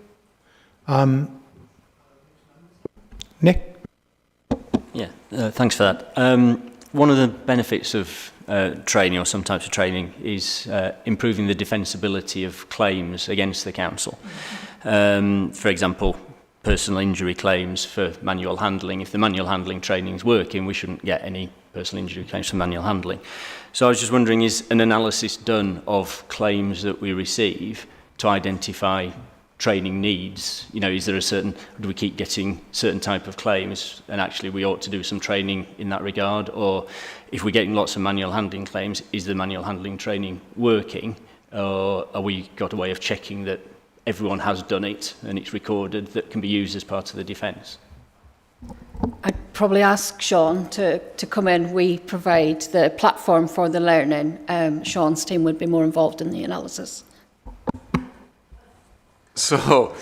Nick? Yeah, thanks for that. One of the benefits of training, or some types of training, is improving the defensibility of claims against the council. For example, personal injury claims for manual handling. If the manual handling training is working, we shouldn't get any personal injury claims for manual handling. So I was just wondering, is an analysis done of claims that we receive to identify training needs? Is there a certain, do we keep getting certain type of claims and actually we ought to do some training in that regard? Or if we're getting lots of manual handling claims, is the manual handling training working? Or are we got a way of checking that everyone has done it and it's recorded that can be used as part of the defence? I'd probably ask Sean to come in. We provide the platform for the learning. Sean's team would be more involved in the analysis. So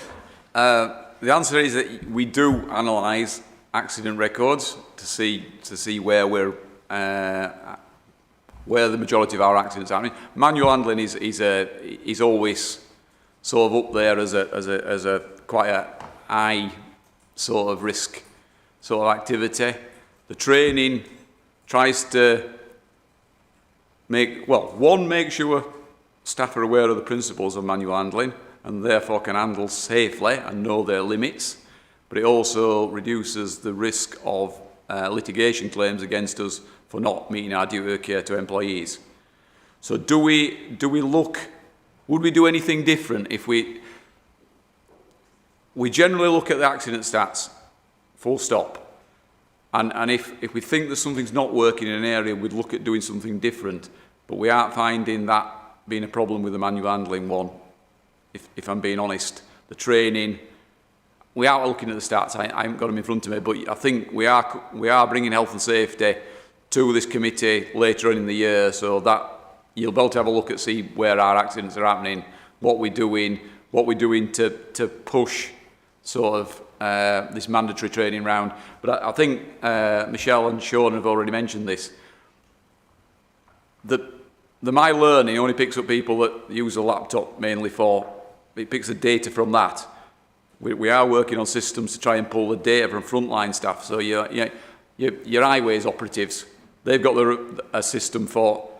the answer is that we do analyse accident records to see where we're where the majority of our accidents are. I mean, manual handling is always sort of up there as a quite a high sort of risk sort of activity. The training tries to make sure staff are aware of the principles of manual handling and therefore can handle safely and know their limits, but it also reduces the risk of litigation claims against us for not meeting our duty of care to employees. So would we do anything different if we generally look at the accident stats, full stop, and if we think that something's not working in an area, we'd look at doing something different, but we aren't finding that being a problem with the manual handling one, if I'm being honest. The training, we are looking at the stats, I haven't got them in front of me, but I think we are bringing health and safety to this committee later on in the year, so that you'll be able to have a look at see where our accidents are happening, what we're doing to push sort of this mandatory training round. But I think Michelle and Sean have already mentioned this. The My Learning only picks up people that use a laptop mainly it picks the data from that. We are working on systems to try and pull the data from frontline staff. So your highways operatives, they've got a system for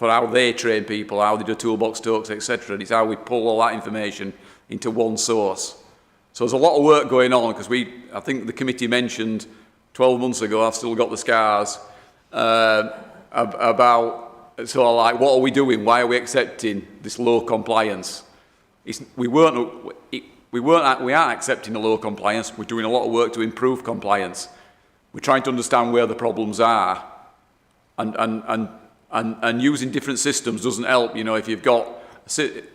how they train people, how they do toolbox talks, etc. And it's how we pull all that information into one source. So there's a lot of work going on because I think the committee mentioned 12 months ago, I've still got the scars, about sort of like, what are we doing? Why are we accepting this low compliance? We aren't accepting the low compliance. We're doing a lot of work to improve compliance. We're trying to understand where the problems are, and using different systems doesn't help. You know, if you've got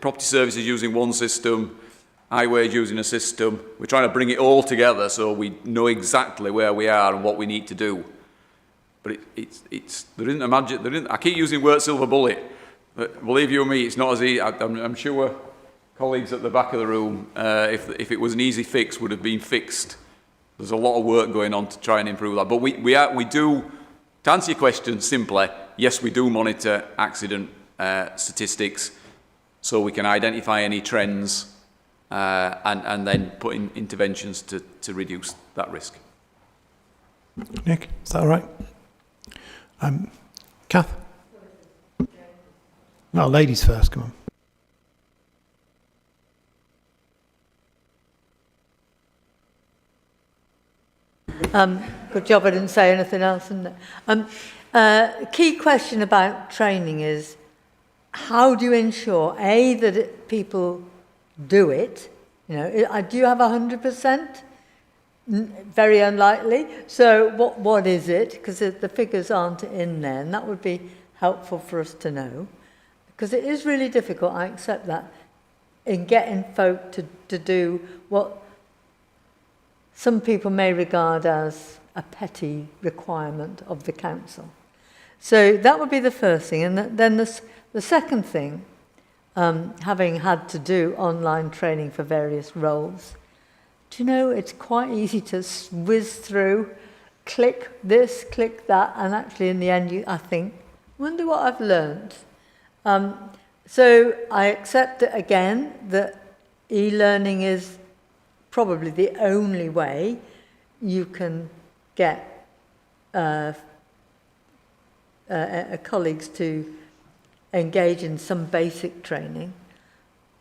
property services using one system, highways using a system, we're trying to bring it all together so we know exactly where we are and what we need to do. But there isn't a magic. I keep using the word silver bullet, but believe you me, it's not as easy. I'm sure colleagues at the back of the room, if it was an easy fix, would have been fixed. There's a lot of work going on to try and improve that. But we do, to answer your question simply, yes, we do monitor accident statistics so we can identify any trends and then put in interventions to reduce that risk. Nick, is that all right? Kath? No, ladies first, come on. Good job I didn't say anything else. Key question about training is, how do you ensure, A, that people do it? You know, do you have 100%? Very unlikely. So what is it? Because the figures aren't in there, and that would be helpful for us to know. Because it is really difficult, I accept that, in getting folk to do what some people may regard as a petty requirement of the council. So that would be the first thing. And then the second thing, having had to do online training for various roles, do you know, it's quite easy to whiz through, click this, click that, and actually in the end I think, wonder what I've learned. So I accept it again that e-learning is probably the only way you can get colleagues to engage in some basic training.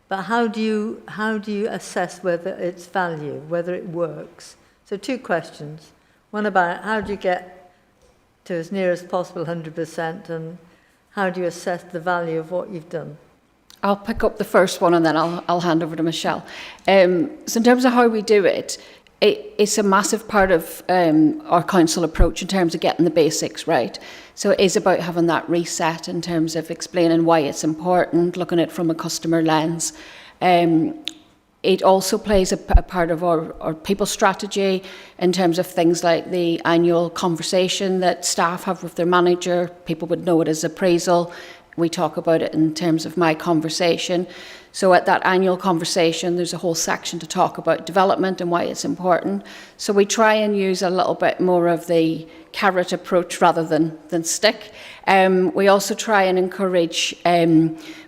But how do you assess whether it's value, whether it works? So two questions. One about how do you get to as near as possible 100%, and how do you assess the value of what you've done? I'll pick up the first one and then I'll hand over to Michelle. So in terms of how we do it, it's a massive part of our council approach in terms of getting the basics right. So it is about having that reset in terms of explaining why it's important, looking at it from a customer lens. It also plays a part of our people strategy in terms of things like the annual conversation that staff have with their manager. People would know it as appraisal. we talk about it in terms of my conversation. So at that annual conversation, there's a whole section to talk about development and why it's important. So we try and use a little bit more of the carrot approach rather than stick. We also try and encourage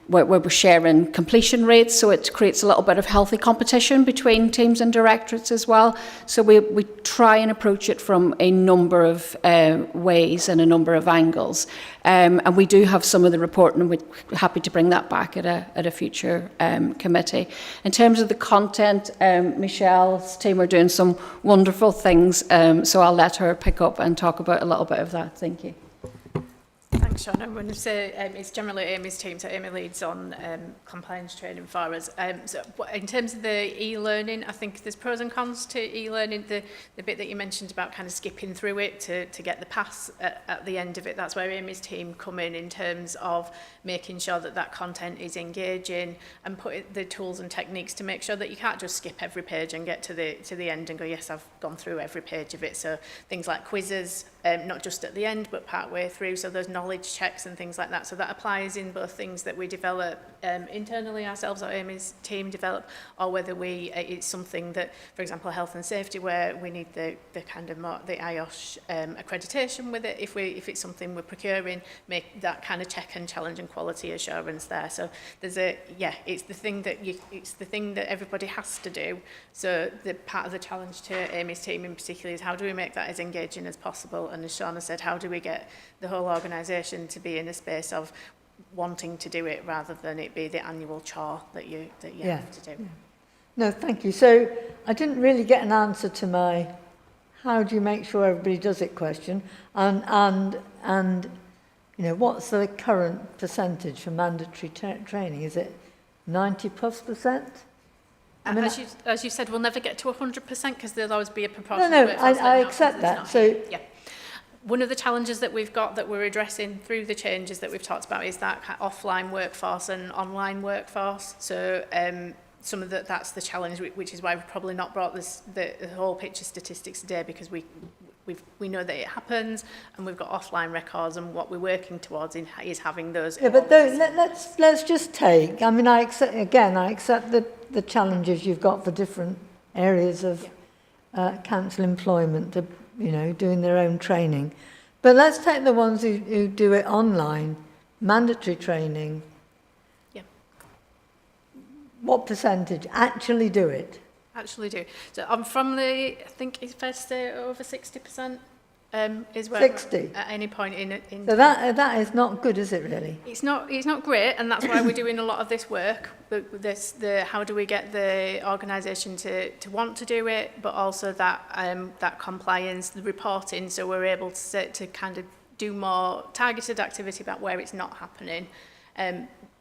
where we're sharing completion rates, so it creates a little bit of healthy competition between teams and directorates as well. So we try and approach it from a number of ways and a number of angles. And we do have some of the report, and we're happy to bring that back at a future committee. In terms of the content, Michelle's team are doing some wonderful things, so I'll let her pick up and talk about a little bit of that. Thank you. Thanks, Sean. I'm going to say it's generally Amy's team, so Amy leads on compliance training for us. So in terms of the e-learning, I think there's pros and cons to e-learning. The bit that you mentioned about kind of skipping through it to get the pass at the end of it, that's where Amy's team come in terms of making sure that that content is engaging and put the tools and techniques to make sure that you can't just skip every page and get to the end and go, yes, I've gone through every page of it. So things like quizzes, not just at the end, but part way through. So there's knowledge checks and things like that. So that applies in both things that we develop internally ourselves, or Amy's team develop, or whether it's something that, for example, health and safety, where we need the kind of more, the IOSH accreditation with it. If it's something we're procuring, make that kind of check and challenge and quality assurance there. So there's it's the thing that everybody has to do. So the part of the challenge to Amy's team in particular is how do we make that as engaging as possible? And as Shauna said, how do we get the whole organisation to be in a space of wanting to do it rather than it be the annual chore that you have to do? Yeah. No, thank you. So I didn't really get an answer to my how do you make sure everybody does it question, and you know, what's the current percentage for mandatory training? Is it 90+%? I mean, as you said, we'll never get to 100% because there'll always be a proportion. No, I accept that. So yeah. One of the challenges that we've got that we're addressing through the changes that we've talked about is that offline workforce and online workforce. So some of that's the challenge, which is why we've probably not brought the whole picture statistics today, because we know that it happens and we've got offline records, and what we're working towards is having those. Yeah, but let's just take. I mean, I accept the challenges you've got for different areas of council employment. You know, doing their own training. But let's take the ones who do it online, mandatory training. Yeah. What percentage actually do it? Actually do. So I'm from I think it's fair to say over 60%. Is where 60 at any point in so that is not good, is it really? It's not great, and that's why we're doing a lot of this work. How do we get the organisation to want to do it, but also that compliance, the reporting, so we're able to kind of do more targeted activity about where it's not happening.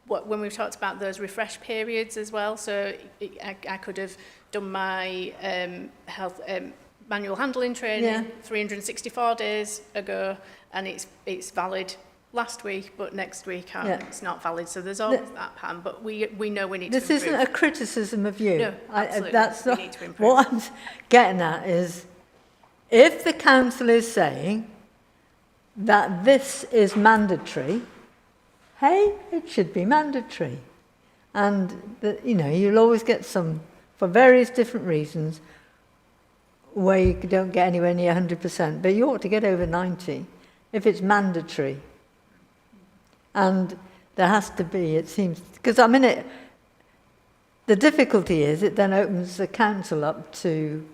When we've talked about those refresh periods as well, so I could have done my health manual handling training 364 days ago, and it's valid last week, but next week it's not valid. So there's always that pattern, but we know we need to improve. This isn't a criticism of you. No, absolutely. That's not, we need to improve. what I'm getting at is, if the council is saying that this is mandatory, hey, it should be mandatory. And, you'll always get some, for various different reasons, where you don't get anywhere near 100%, but you ought to get over 90 if it's mandatory. And there has to be, it seems, because the difficulty is it then opens the council up to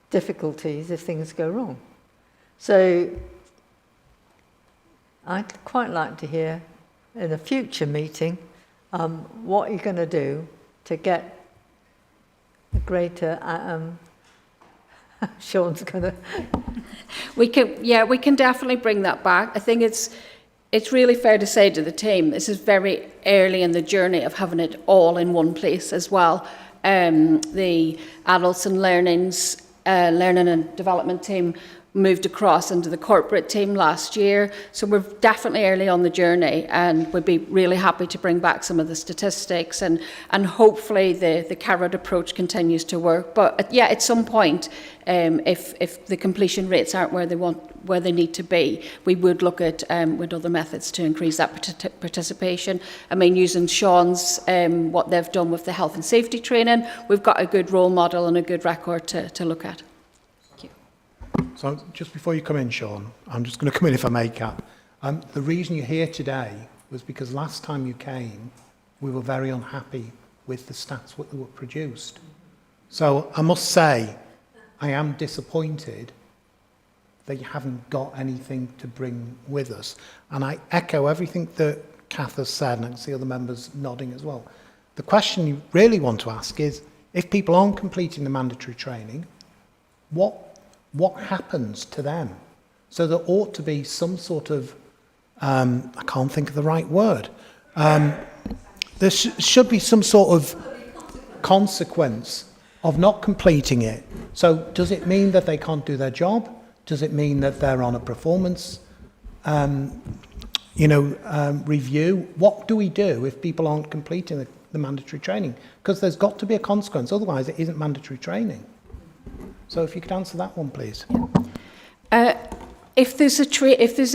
difficulties if things go wrong. So I'd quite like to hear in a future meeting what you're going to do to get a greater Sean's gonna. We can definitely bring that back. I think it's really fair to say to the team, this is very early in the journey of having it all in one place as well. The adults and learning and development team moved across into the corporate team last year. So we're definitely early on the journey, and we'd be really happy to bring back some of the statistics, and hopefully the carrot approach continues to work. But yeah, at some point, if the completion rates aren't where they need to be, we would look at with other methods to increase that participation. I mean, using Sean's what they've done with the health and safety training, we've got a good role model and a good record to look at. So just before you come in, Sean, I'm just going to come in if I may, Kat. The reason you're here today was because last time you came, we were very unhappy with the stats that were produced. So I must say, I am disappointed that you haven't got anything to bring with us. And I echo everything that Kath has said, and I can see other members nodding as well. The question you really want to ask is, if people aren't completing the mandatory training, what happens to them? So there ought to be some sort of, I can't think of the right word, there should be some sort of consequence of not completing it. So does it mean that they can't do their job? Does it mean that they're on a performance review? What do we do if people aren't completing the mandatory training? Because there's got to be a consequence, otherwise it isn't mandatory training. So if you could answer that one, please. If there's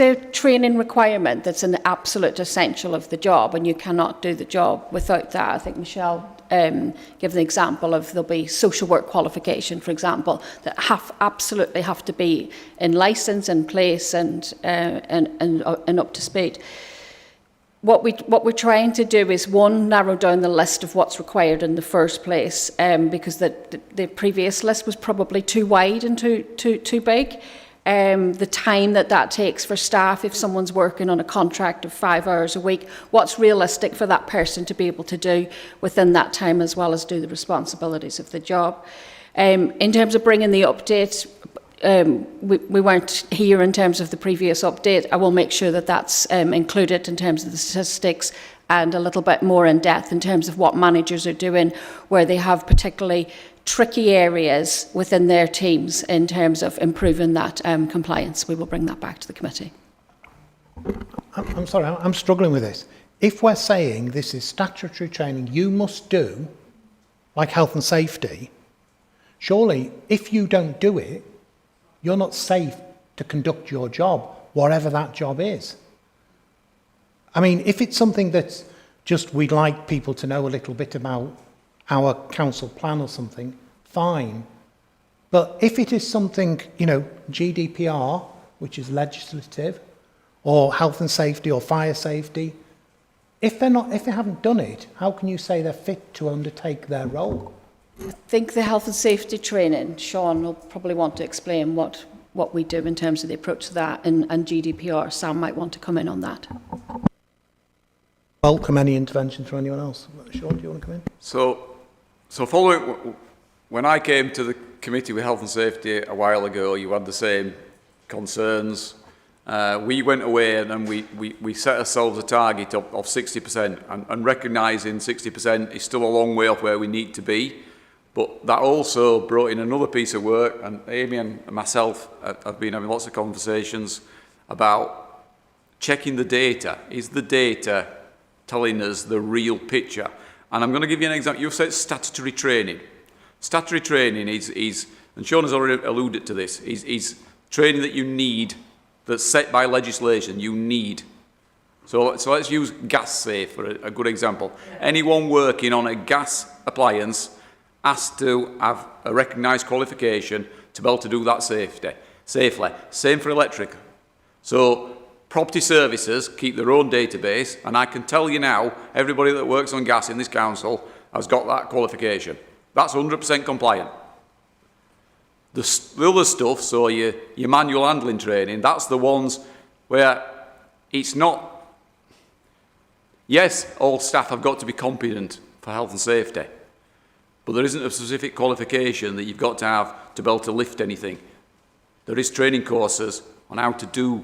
a training requirement that's an absolute essential of the job, and you cannot do the job without that, I think Michelle gave the example of there'll be social work qualification, for example, that absolutely have to be in licence, in place, and up to speed. What we're trying to do is, one, narrow down the list of what's required in the first place, because the previous list was probably too wide and too big. The time that takes for staff, if someone's working on a contract of 5 hours a week, what's realistic for that person to be able to do within that time, as well as do the responsibilities of the job. In terms of bringing the update, we weren't here in terms of the previous update. I will make sure that that's included in terms of the statistics, and a little bit more in depth in terms of what managers are doing, where they have particularly tricky areas within their teams in terms of improving that compliance. We will bring that back to the committee. I'm sorry, I'm struggling with this. If we're saying this is statutory training you must do, like health and safety, surely if you don't do it, you're not safe to conduct your job, whatever that job is. I mean, if it's something that's just we'd like people to know a little bit about our council plan or something, fine. But if it is something, GDPR, which is legislative, or health and safety or fire safety, if they haven't done it, how can you say they're fit to undertake their role? I think the health and safety training, Sean will probably want to explain what we do in terms of the approach to that, and GDPR. Sam might want to come in on that. Welcome any intervention from anyone else. Sean, do you want to come in? So following, when I came to the committee with health and safety a while ago, you had the same concerns. We went away and we set ourselves a target of 60%, and recognising 60% is still a long way off where we need to be. But that also brought in another piece of work, and Amy and myself have been having lots of conversations about checking the data. Is the data telling us the real picture? And I'm going to give you an example. You've said statutory training. Statutory training is, and Sean has already alluded to this, is training that you need, that's set by legislation, you need. So let's use gas safe for a good example. Anyone working on a gas appliance has to have a recognised qualification to be able to do that safely. Same for electric. So property services keep their own database, and I can tell you now, everybody that works on gas in this council has got that qualification. That's 100% compliant. The other stuff, so your manual handling training, that's the ones where it's not, yes, all staff have got to be competent for health and safety, but there isn't a specific qualification that you've got to have to be able to lift anything. There is training courses on how to do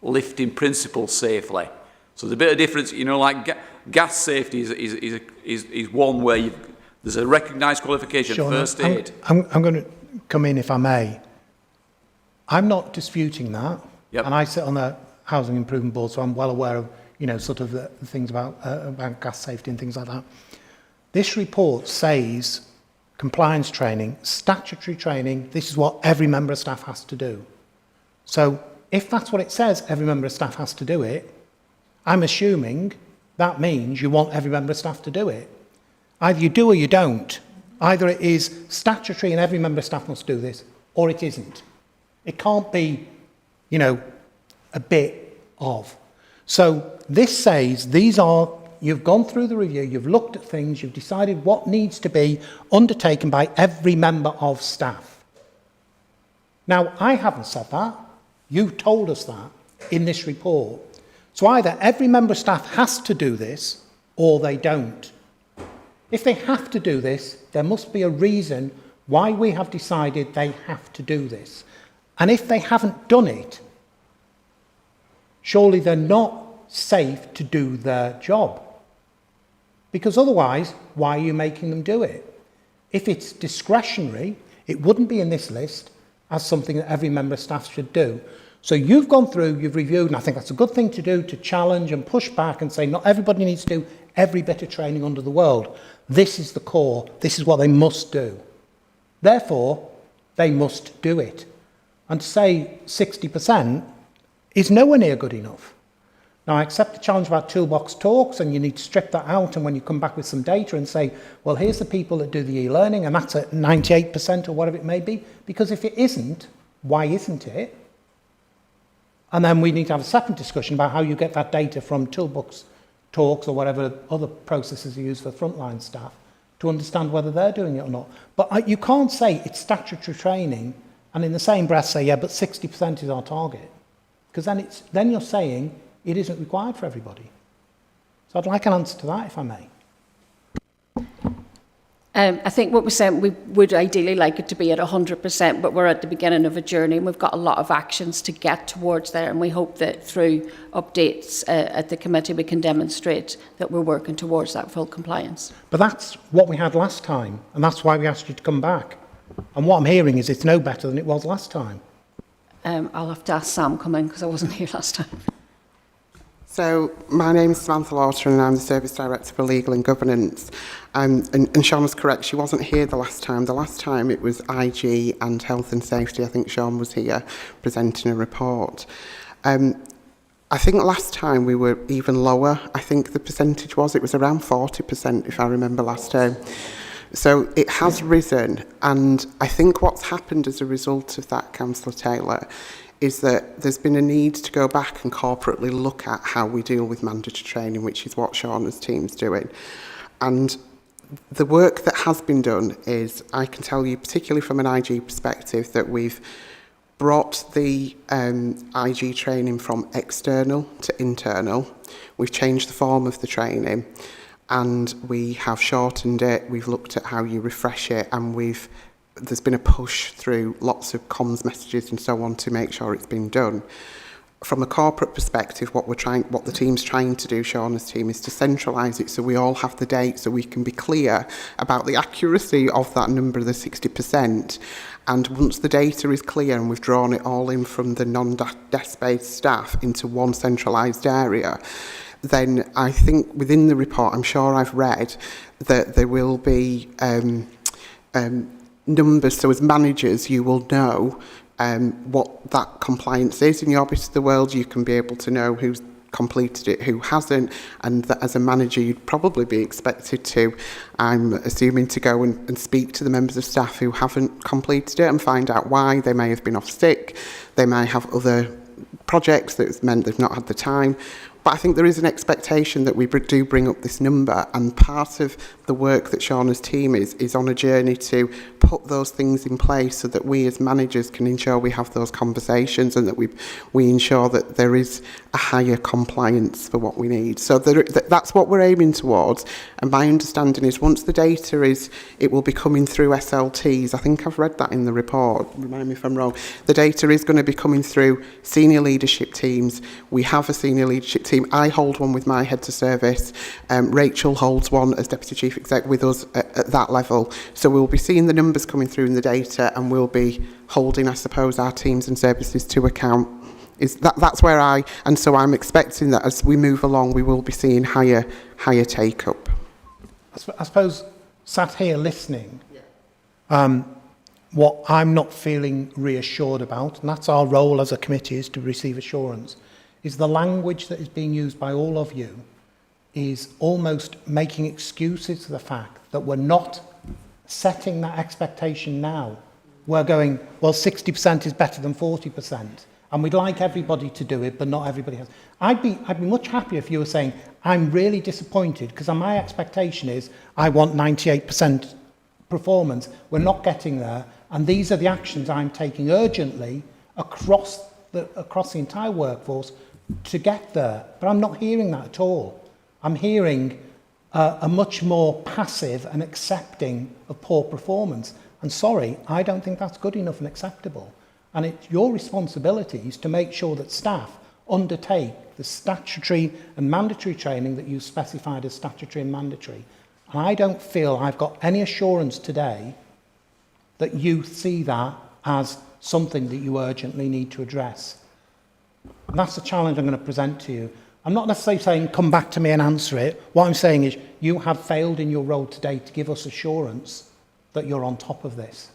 lifting principles safely. So there's a bit of difference, like gas safety is one where there's a recognised qualification, Sean, first aid. I'm going to come in if I may. I'm not disputing that. Yep. And I sit on the Housing Improvement Board, so I'm well aware of, you know, sort of the things about gas safety and things like that. This report says compliance training, statutory training, this is what every member of staff has to do. So if that's what it says, every member of staff has to do it, I'm assuming that means you want every member of staff to do it. Either you do or you don't. Either it is statutory and every member of staff must do this, or it isn't. It can't be, you know, a bit of. So this says these are, you've gone through the review, you've looked at things, you've decided what needs to be undertaken by every member of staff. Now, I haven't said that. You told us that in this report. So either every member of staff has to do this or they don't. If they have to do this, there must be a reason why we have decided they have to do this. And if they haven't done it, surely they're not safe to do their job. Because otherwise, why are you making them do it? If it's discretionary, it wouldn't be in this list as something that every member of staff should do. So you've gone through, you've reviewed, and I think that's a good thing to do, to challenge and push back and say not everybody needs to do every bit of training under the world. This is the core. This is what they must do. Therefore, they must do it. And to say 60% is nowhere near good enough. Now, I accept the challenge about toolbox talks, and you need to strip that out, and when you come back with some data and say, well, here's the people that do the e-learning, and that's at 98% or whatever it may be, because if it isn't, why isn't it? And then we need to have a separate discussion about how you get that data from toolbox talks or whatever other processes you use for frontline staff to understand whether they're doing it or not. But you can't say it's statutory training and in the same breath say, yeah, but 60% is our target. Because then you're saying it isn't required for everybody. So I'd like an answer to that, if I may. I think what we're saying, we would ideally like it to be at 100%, but we're at the beginning of a journey and we've got a lot of actions to get towards there, and we hope that through updates at the committee we can demonstrate that we're working towards that full compliance. But that's what we had last time, and that's why we asked you to come back. And what I'm hearing is it's no better than it was last time. I'll have to ask Sam come in because I wasn't here last time. So my name is Samantha Lawton and I'm the Service Director for Legal and Governance. And Sean was correct, she wasn't here the last time. The last time it was IG and Health and Safety. I think Sean was here presenting a report. I think last time we were even lower. I think the percentage it was around 40% if I remember last time. So it has risen, and I think what's happened as a result of that, Councillor Taylor, is that there's been a need to go back and corporately look at how we deal with mandatory training, which is what Shauna's team's doing. And the work that has been done is, I can tell you, particularly from an IG perspective, that we've brought the IG training from external to internal. We've changed the form of the training, and we have shortened it. We've looked at how you refresh it, and there's been a push through lots of comms messages and so on to make sure it's been done. From a corporate perspective, what the team's trying to do, Shauna's team, is to centralise it so we all have the date, so we can be clear about the accuracy of that number, the 60%. And once the data is clear and we've drawn it all in from the non-desk-based staff into one centralised area, then I think within the report, I'm sure I've read that there will be numbers, so as managers you will know what that compliance is. In your bit of the world you can be able to know who's completed it, who hasn't, and that as a manager you'd probably be expected to, I'm assuming, to go and speak to the members of staff who haven't completed it and find out why. They may have been off sick, they may have other projects that's meant they've not had the time. But I think there is an expectation that we do bring up this number, and part of the work that Shauna's team is on a journey to put those things in place so that we as managers can ensure we have those conversations and that we ensure that there is a higher compliance for what we need. So that's what we're aiming towards. And my understanding is once the data it will be coming through SLTs. I think I've read that in the report, remind me if I'm wrong. The data is going to be coming through senior leadership teams. We have a senior leadership team. I hold one with my head to service. Rachel holds one as Deputy Chief Exec with us at that level. So we'll be seeing the numbers coming through in the data, and we'll be holding, I suppose, our teams and services to account. That's where and so I'm expecting that as we move along, we will be seeing higher take up. I suppose, sat here listening, what I'm not feeling reassured about, and that's our role as a committee, is to receive assurance, is the language that is being used by all of you is almost making excuses for the fact that we're not setting that expectation now. We're going, well, 60% is better than 40%. And we'd like everybody to do it, but not everybody has. I'd be much happier if you were saying, I'm really disappointed, because my expectation is I want 98% performance. We're not getting there, and these are the actions I'm taking urgently across the entire workforce to get there. But I'm not hearing that at all. I'm hearing a much more passive and accepting of poor performance. And sorry, I don't think that's good enough and acceptable. And it's your responsibilities to make sure that staff undertake the statutory and mandatory training that you specified as statutory and mandatory. And I don't feel I've got any assurance today that you see that as something that you urgently need to address. And that's the challenge I'm going to present to you. I'm not necessarily saying come back to me and answer it. What I'm saying is you have failed in your role today to give us assurance that you're on top of this.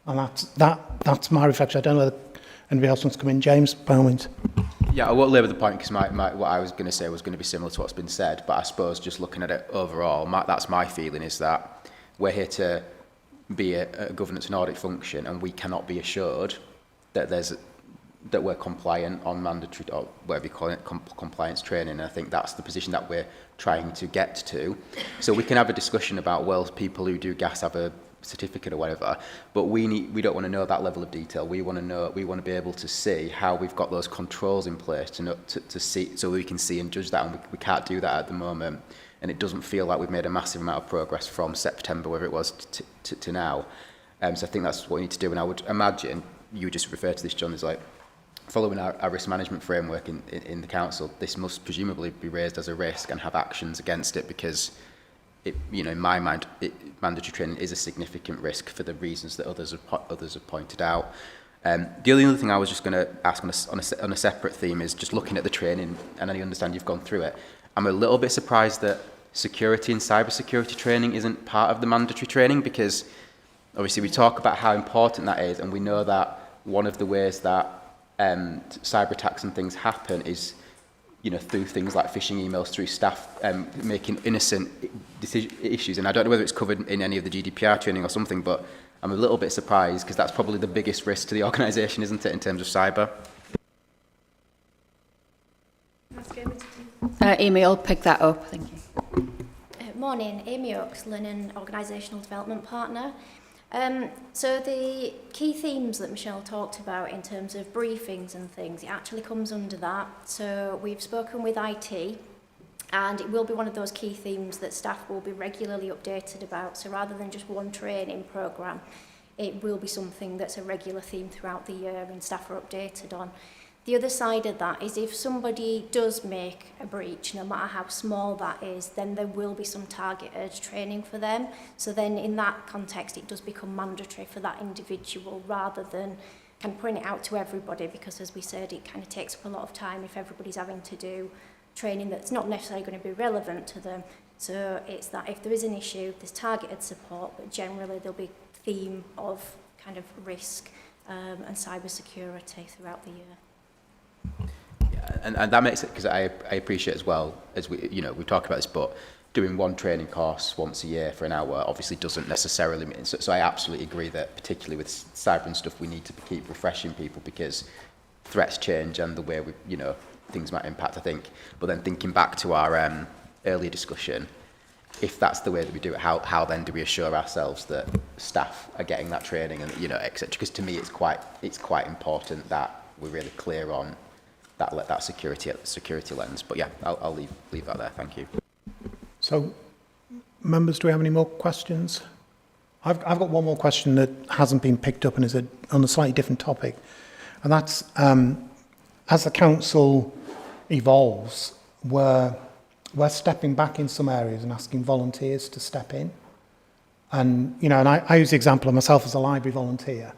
And that's my reflection. I don't know whether anybody else wants to come in. James, by all means. Yeah, I won't labour the point because what I was going to say was going to be similar to what's been said. But I suppose just looking at it overall, that's my feeling, is that we're here to be a governance and audit function, and we cannot be assured that we're compliant on mandatory, or whatever you call it, compliance training. And I think that's the position that we're trying to get to. So we can have a discussion about, well, people who do gas have a certificate or whatever, but we don't want to know that level of detail. We want to be able to see how we've got those controls in place to see, so we can see and judge that, and we can't do that at the moment. And it doesn't feel like we've made a massive amount of progress from September, whether it was to now. So I think that's what we need to do. And I would imagine, you just referred to this, John, is like following our risk management framework in the council, this must presumably be raised as a risk and have actions against it, because in my mind, mandatory training is a significant risk for the reasons that others have pointed out. The only other thing I was just going to ask on a separate theme is just looking at the training, and I understand you've gone through it. I'm a little bit surprised that security and cybersecurity training isn't part of the mandatory training, because obviously we talk about how important that is, and we know that one of the ways that cyber attacks and things happen is through things like phishing emails, through staff making innocent issues. And I don't know whether it's covered in any of the GDPR training or something, but I'm a little bit surprised, because that's probably the biggest risk to the organisation, isn't it, in terms of cyber? Amy, I'll pick that up. Thank you. Morning, Amy Oaks, Linen Organisational Development Partner. So the key themes that Michelle talked about in terms of briefings and things, it actually comes under that. So we've spoken with IT, and it will be one of those key themes that staff will be regularly updated about. So rather than just one training programme, it will be something that's a regular theme throughout the year and staff are updated on. The other side of that is if somebody does make a breach, no matter how small that is, then there will be some targeted training for them. So then in that context, it does become mandatory for that individual rather than kind of putting it out to everybody, because as we said, it kind of takes up a lot of time if everybody's having to do training that's not necessarily going to be relevant to them. So it's that if there is an issue, there's targeted support, but generally there'll be a theme of kind of risk and cyber security throughout the year. Yeah, and that makes it, because I appreciate as well, as we talk about this, but doing one training course once a year for an hour obviously doesn't necessarily mean, so I absolutely agree that particularly with cyber and stuff, we need to keep refreshing people, because threats change and the way things might impact, I think. But then thinking back to our earlier discussion, if that's the way that we do it, how then do we assure ourselves that staff are getting that training and etc.? Because to me, it's quite important that we're really clear on that security lens. But yeah, I'll leave that there. Thank you. So, members, do we have any more questions? I've got one more question that hasn't been picked up and is on a slightly different topic, and that's as the council evolves, we're stepping back in some areas and asking volunteers to step in. And, you know, and I use the example of myself as a library volunteer.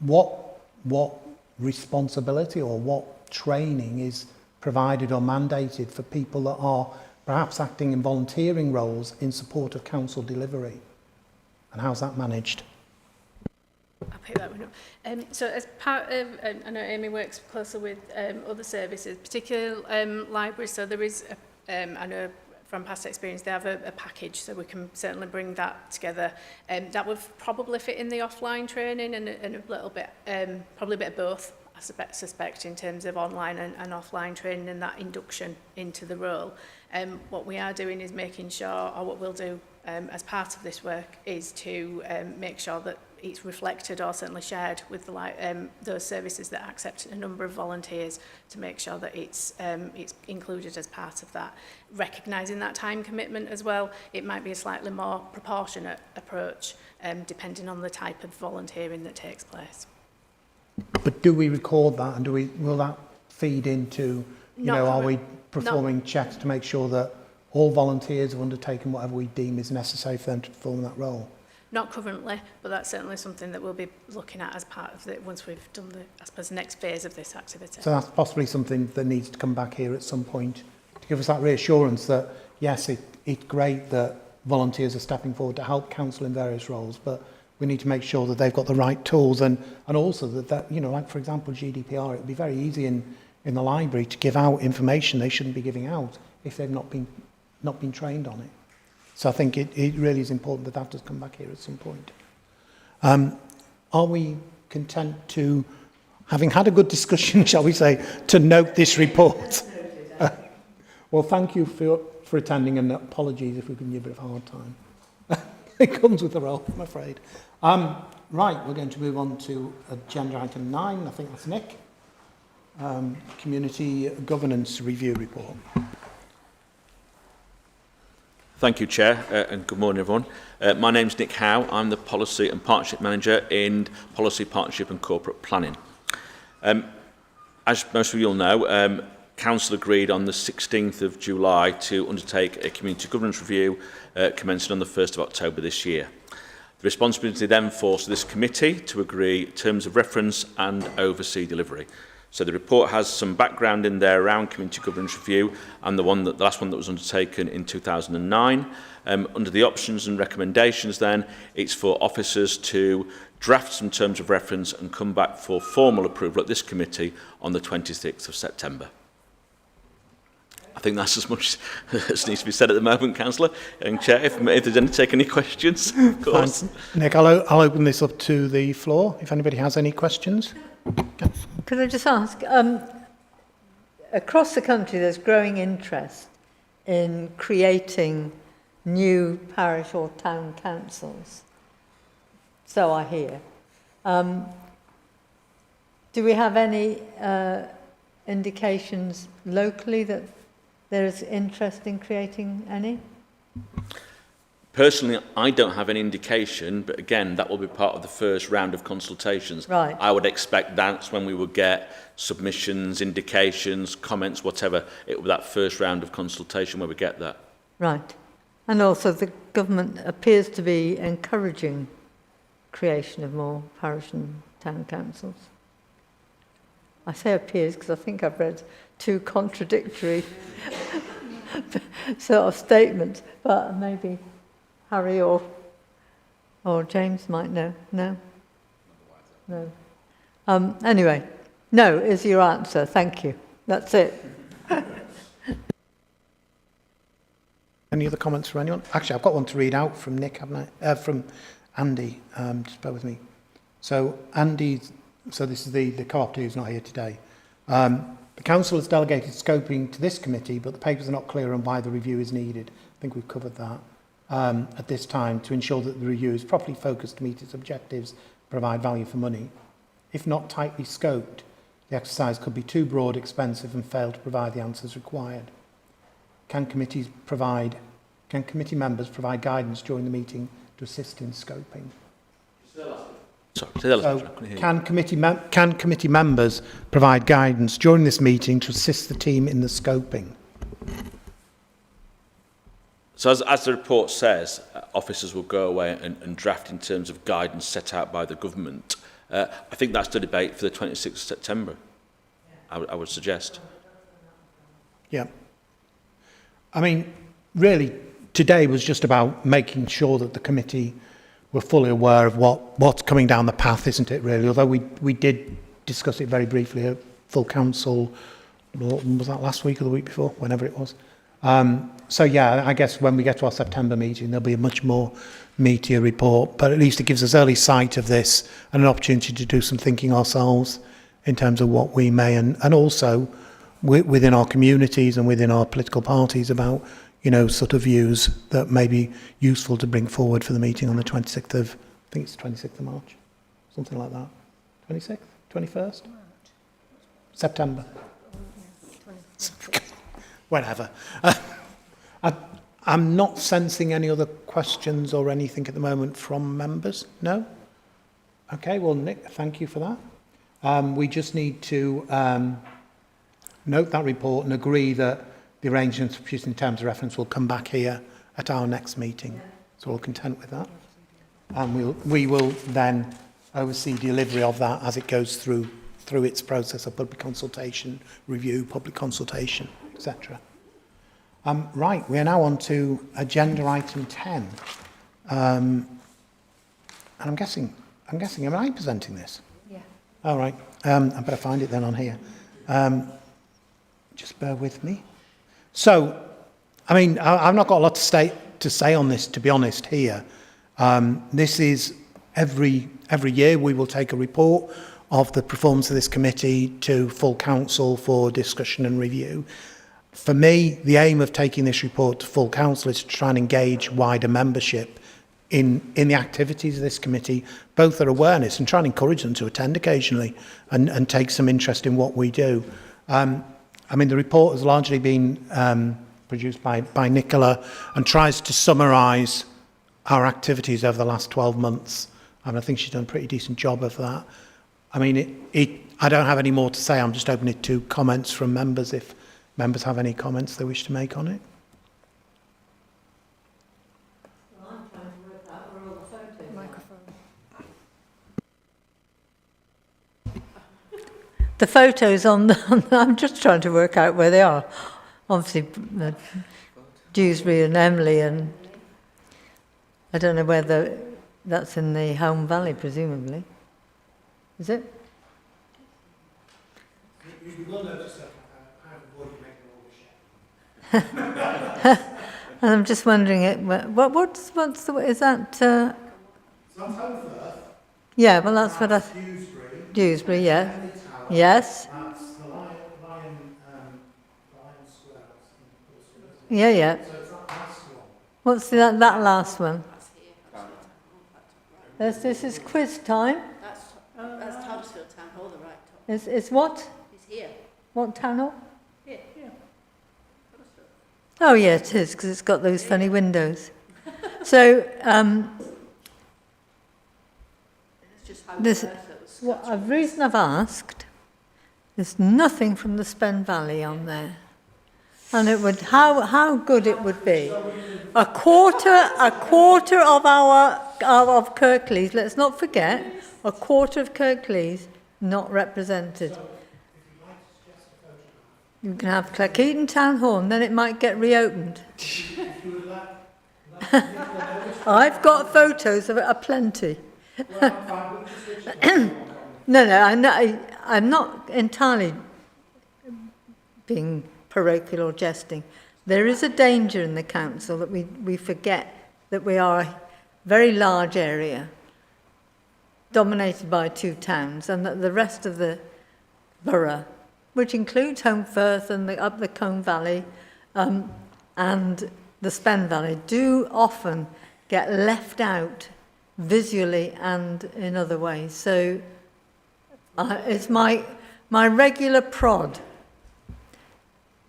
What responsibility or what training is provided or mandated for people that are perhaps acting in volunteering roles in support of council delivery? And how's that managed? I'll pick that one up. So as part of, I know Amy works closer with other services, particularly libraries, so there is, I know from past experience, they have a package, so we can certainly bring that together. That would probably fit in the offline training and a little bit, probably a bit of both, I suspect, in terms of online and offline training and that induction into the role. What we are doing is making sure, or what we'll do as part of this work, is to make sure that it's reflected or certainly shared with the, those services that accept a number of volunteers, to make sure that it's included as part of that. Recognising that time commitment as well, it might be a slightly more proportionate approach depending on the type of volunteering that takes place. But do we record that, and will that feed into, are we performing checks to make sure that all volunteers have undertaken whatever we deem is necessary for them to perform that role? Not currently, but that's certainly something that we'll be looking at as part of it once we've done the, I suppose, next phase of this activity. So that's possibly something that needs to come back here at some point to give us that reassurance that, yes, it's great that volunteers are stepping forward to help council in various roles, but we need to make sure that they've got the right tools, and also that like, for example, GDPR, it would be very easy in the library to give out information they shouldn't be giving out if they've not been trained on it. So I think it really is important that that does come back here at some point. Are we content to, having had a good discussion, shall we say, to note this report? Well, thank you for attending, and apologies if we've given you a bit of a hard time. It comes with the role, I'm afraid. Right, we're going to move on to agenda item 9. I think that's Nick. Community Governance Review Report. Thank you, Chair, and good morning, everyone. My name's Nick Howe. I'm the Policy and Partnership Manager in Policy, Partnership and Corporate Planning. As most of you will know, Council agreed on the 16th of July to undertake a community governance review commencing on the 1st of October this year. The responsibility then falls to this committee to agree terms of reference and oversee delivery. So the report has some background in there around community governance review and the last one that was undertaken in 2009. Under the options and recommendations then, it's for officers to draft some terms of reference and come back for formal approval at this committee on the 26th of September. I think that's as much as needs to be said at the moment, Councillor and Chair. If there's take any questions, of course. Thanks. Nick, I'll open this up to the floor if anybody has any questions. Okay. Could I just ask, across the country there's growing interest in creating new parish or town councils, so I hear. Do we have any indications locally that there is interest in creating any? Personally, I don't have any indication, but again, that will be part of the first round of consultations. Right. I would expect that's when we will get submissions, indications, comments, whatever. It will be that first round of consultation where we get that. Right. And also the government appears to be encouraging creation of more parish and town councils. I say appears because I think I've read two contradictory sort of statements, but maybe Harry or James might know. No? No. Anyway, no is your answer. Thank you. That's it. Any other comments from anyone? Actually, I've got one to read out from Nick, haven't I? From Andy. Just bear with me. So Andy, so this is the co-operative who's not here today. The council has delegated scoping to this committee, but the papers are not clear on why the review is needed. I think we've covered that at this time to ensure that the review is properly focused to meet its objectives, provide value for money. If not tightly scoped, the exercise could be too broad, expensive, and fail to provide the answers required. Can committee members provide guidance during the meeting to assist in scoping? Sorry, say that last So bit, I couldn't hear you. can committee members provide guidance during this meeting to assist the team in the scoping? So as the report says, officers will go away and draft in terms of guidance set out by the government. I think that's the debate for the 26th of September, I would suggest. Yeah. I mean, really, today was just about making sure that the committee were fully aware of what's coming down the path, isn't it, really? Although we did discuss it very briefly at full council, was that last week or the week before, whenever it was. So, yeah, I guess when we get to our September meeting, there'll be a much more meatier report, but at least it gives us early sight of this and an opportunity to do some thinking ourselves in terms of what we may, and also within our communities and within our political parties about, you know, sort of views that may be useful to bring forward for the meeting on the 26th of, I think it's 26th of March, something like that. 26th? 21st? September. Whatever. I'm not sensing any other questions or anything at the moment from members. No? Okay, well, Nick, thank you for that. We just need to note that report and agree that the arrangements produced in terms of reference will come back here at our next meeting. So we're all content with that. And we will then oversee delivery of that as it goes through its process of public consultation, review, public consultation, etc. Right, we are now on to agenda item 10. And I'm guessing, am I presenting this? Yeah. All right, I better find it then on here. Just bear with me. So, I mean, I've not got a lot to say on this, to be honest, here. This is every year we will take a report of the performance of this committee to full council for discussion and review. For me, the aim of taking this report to full council is to try and engage wider membership in the activities of this committee, both their awareness and try and encourage them to attend occasionally and take some interest in what we do. I mean, the report has largely been produced by Nicola and tries to summarise our activities over the last 12 months. And I think she's done a pretty decent job of that. I mean, I don't have any more to say. I'm just opening it to comments from members if members have any comments they wish to make on it. Well, I'm trying to work out where all the photos Microphone. The photos I'm just trying to work out where they are. Obviously, Dewsbury and Emily, and I don't know whether that's in the Home Valley, presumably. Is it? You will notice that I have avoided making all the share. And I'm just wondering, what's the, is that? So I'm Holmfirth. Yeah, well, that's what I. Dewsbury. Dewsbury, yeah. Yes. That's the Lion Square. Yeah, yeah. So it's that last one. What's that last one? This is quiz time. That's Huddersfield Town Hall, the right top. It's what? It's here. What town hall? Here. Oh, yeah, it is, because it's got those funny windows. So, It's just how this, the reason I've asked, there's nothing from the Spen Valley on there. And it would, how good it would be. A quarter of of Kirklees, let's not forget, a quarter of Kirklees not represented. You can have Cleckheaton Town Hall and then it might get reopened. I've got photos of it aplenty. No, I'm not entirely being parochial or jesting. There is a danger in the council that we forget that we are a very large area dominated by 2 towns, and that the rest of the borough, which includes Holmfirth and up the Combe Valley and the Spen Valley, do often get left out visually and in other ways. So it's my regular prod.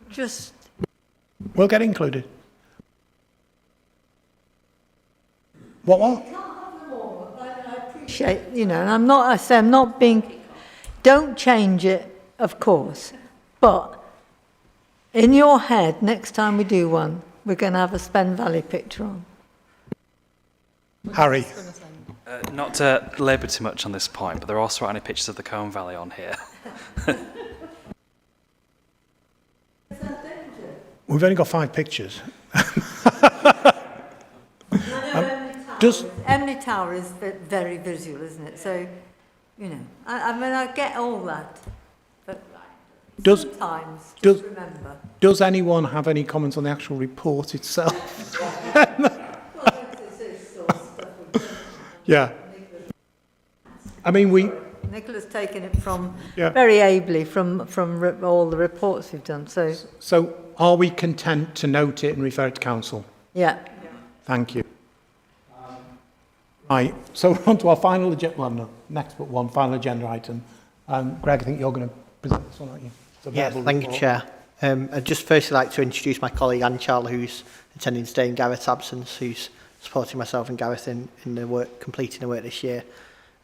Just We'll get included. What? can't have them all. I appreciate appreciate, you know, and I'm not being, don't change it, of course, but in your head, next time we do one, we're going to have a Spen Valley picture on. Harry. Not to labour too much on this point, but there are also any pictures of the Colne Valley on here. We've only got 5 pictures. Emily Tower is very visual, isn't it? So, you know, I mean, I get all that, but sometimes just remember. Does anyone have any comments on the actual report itself? Yeah. I mean, Nicola's taken it from very ably from all the reports we've done. So are we content to note it and refer it to council? Yeah. Thank you. Right. So we're on to our final agenda. Well, no, next but one final agenda item. Greg, I think you're going to present this one, aren't you? Yes, thank you, Chair. I'd just firstly like to introduce my colleague Anne Charles, who's attending today in Gareth's absence, who's supporting myself and Gareth in the work, completing the work this year.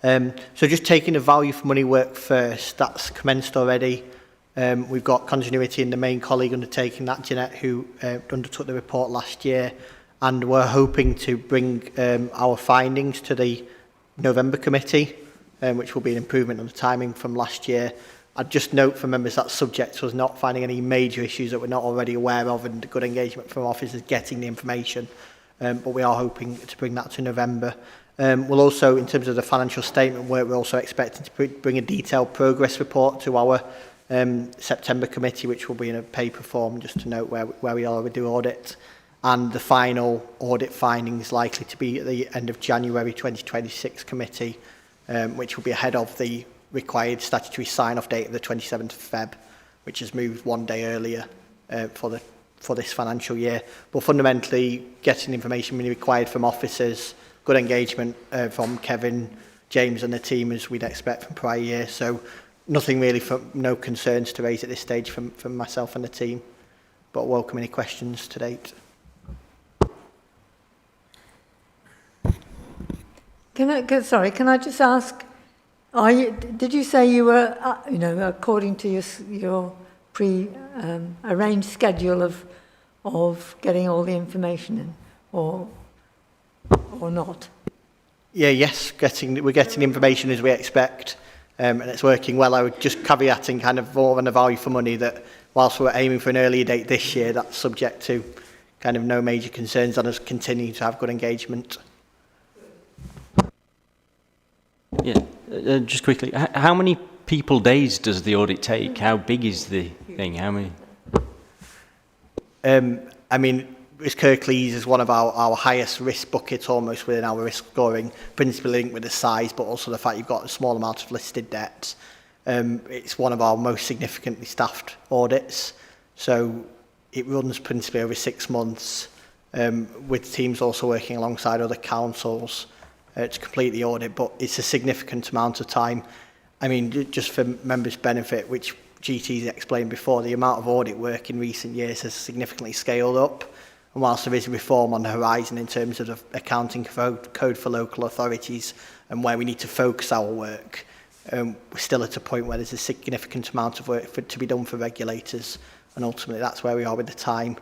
So just taking the value for money work first, that's commenced already. We've got continuity in the main colleague undertaking that, Jeanette, who undertook the report last year, and we're hoping to bring our findings to the November committee, which will be an improvement on the timing from last year. I'd just note for members that subject to us not finding any major issues that we're not already aware of, and good engagement from officers getting the information, but we are hoping to bring that to November. We'll also, in terms of the financial statement work, we're also expecting to bring a detailed progress report to our September committee, which will be in a paper form, just to note where we are with the audit. And the final audit findings likely to be at the end of January 2026 committee, which will be ahead of the required statutory sign-off date of the 27th of Feb, which has moved one day earlier for this financial year. But fundamentally, getting the information really required from officers, good engagement from Kevin, James and the team as we'd expect from prior year. So nothing really, no concerns to raise at this stage from myself and the team, but welcome any questions to date. Can I just ask, did you say you were, according to your arranged schedule of getting all the information in, or not? Yes, we're getting the information as we expect, and it's working well. I would just caveating kind of more on the value for money that whilst we're aiming for an earlier date this year, that's subject to kind of no major concerns on us continuing to have good engagement. Yeah, just quickly, how many people days does the audit take? How big is the thing? How many? I mean, Kirklees is one of our highest risk buckets almost within our risk scoring, principally linked with the size, but also the fact you've got a small amount of listed debts. It's one of our most significantly staffed audits, so it runs principally over 6 months, with teams also working alongside other councils to complete the audit, but it's a significant amount of time. I mean, just for members' benefit, which GT's explained before, the amount of audit work in recent years has significantly scaled up, and whilst there is reform on the horizon in terms of the accounting code for local authorities and where we need to focus our work, we're still at a point where there's a significant amount of work to be done for regulators, and ultimately that's where we are with the time.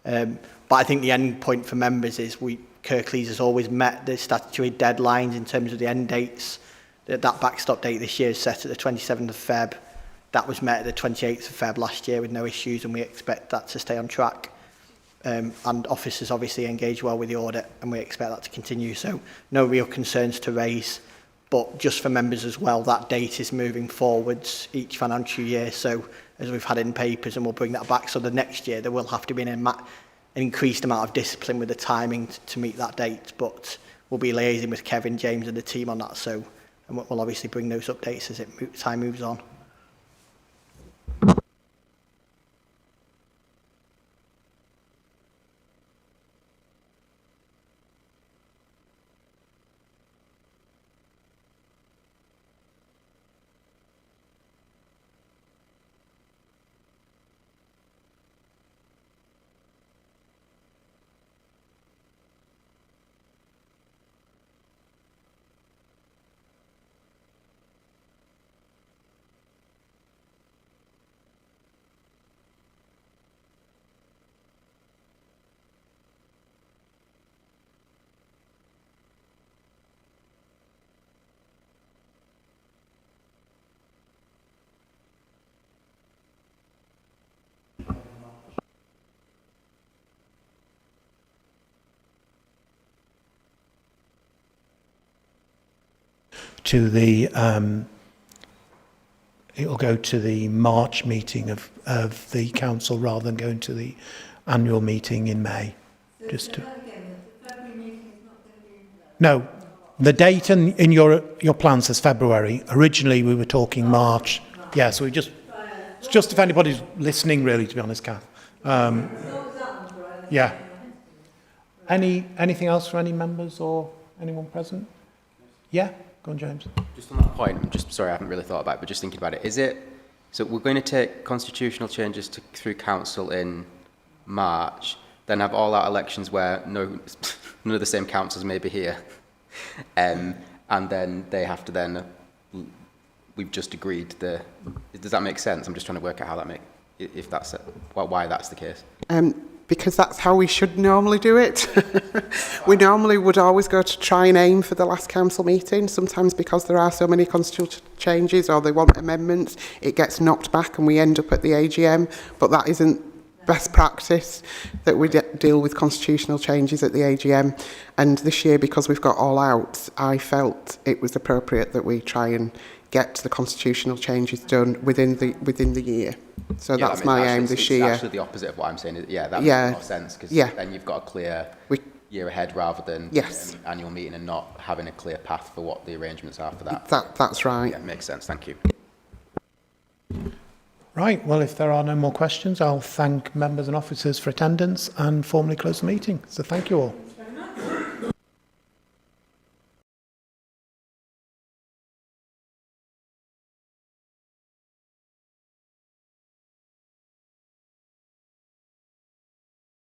But I think the end point for members is Kirklees has always met the statutory deadlines in terms of the end dates. That backstop date this year is set at the 27th of Feb. That was met at the 28th of Feb last year with no issues, and we expect that to stay on track. And officers obviously engage well with the audit, and we expect that to continue. So no real concerns to raise. But just for members as well, that date is moving forwards each financial year. So as we've had in papers, and we'll bring that back. So the next year there will have to be an increased amount of discipline with the timing to meet that date. But we'll be liaising with Kevin, James and the team on that. So and we'll obviously bring those updates as time moves on. to the it'll go to the March meeting of the council rather than going to the annual meeting in May. Just to... No, the date in your plan says February. Originally we were talking March. Yeah, so we just, it's just if anybody's listening really, to be honest, Kath. Yeah. Anything else for any members or anyone present? Yeah, go on, James. Just on that point, I'm just sorry, I haven't really thought about it, but just thinking about it, is it, so we're going to take constitutional changes through council in March, then have all our elections where none of the same councils may be here, and then they have to then, we've just agreed does that make sense? I'm just trying to work out how that if that's why that's the case. Because that's how we should normally do it. We normally would always go to try and aim for the last council meeting. Sometimes because there are so many constitutional changes or they want amendments, it gets knocked back and we end up at the AGM. But that isn't best practice, that we deal with constitutional changes at the AGM. And this year, because we've got all out, I felt it was appropriate that we try and get the constitutional changes done within the year. So yeah, that's my aim this year. It's actually the opposite of what I'm saying. Yeah, that makes more sense because then you've got a clear year ahead rather than an annual meeting and not having a clear path for what the arrangements are for that. That's right. Yeah, makes sense. Thank you. Right, well, if there are no more questions, I'll thank members and officers for attendance and formally close the meeting. So thank you all.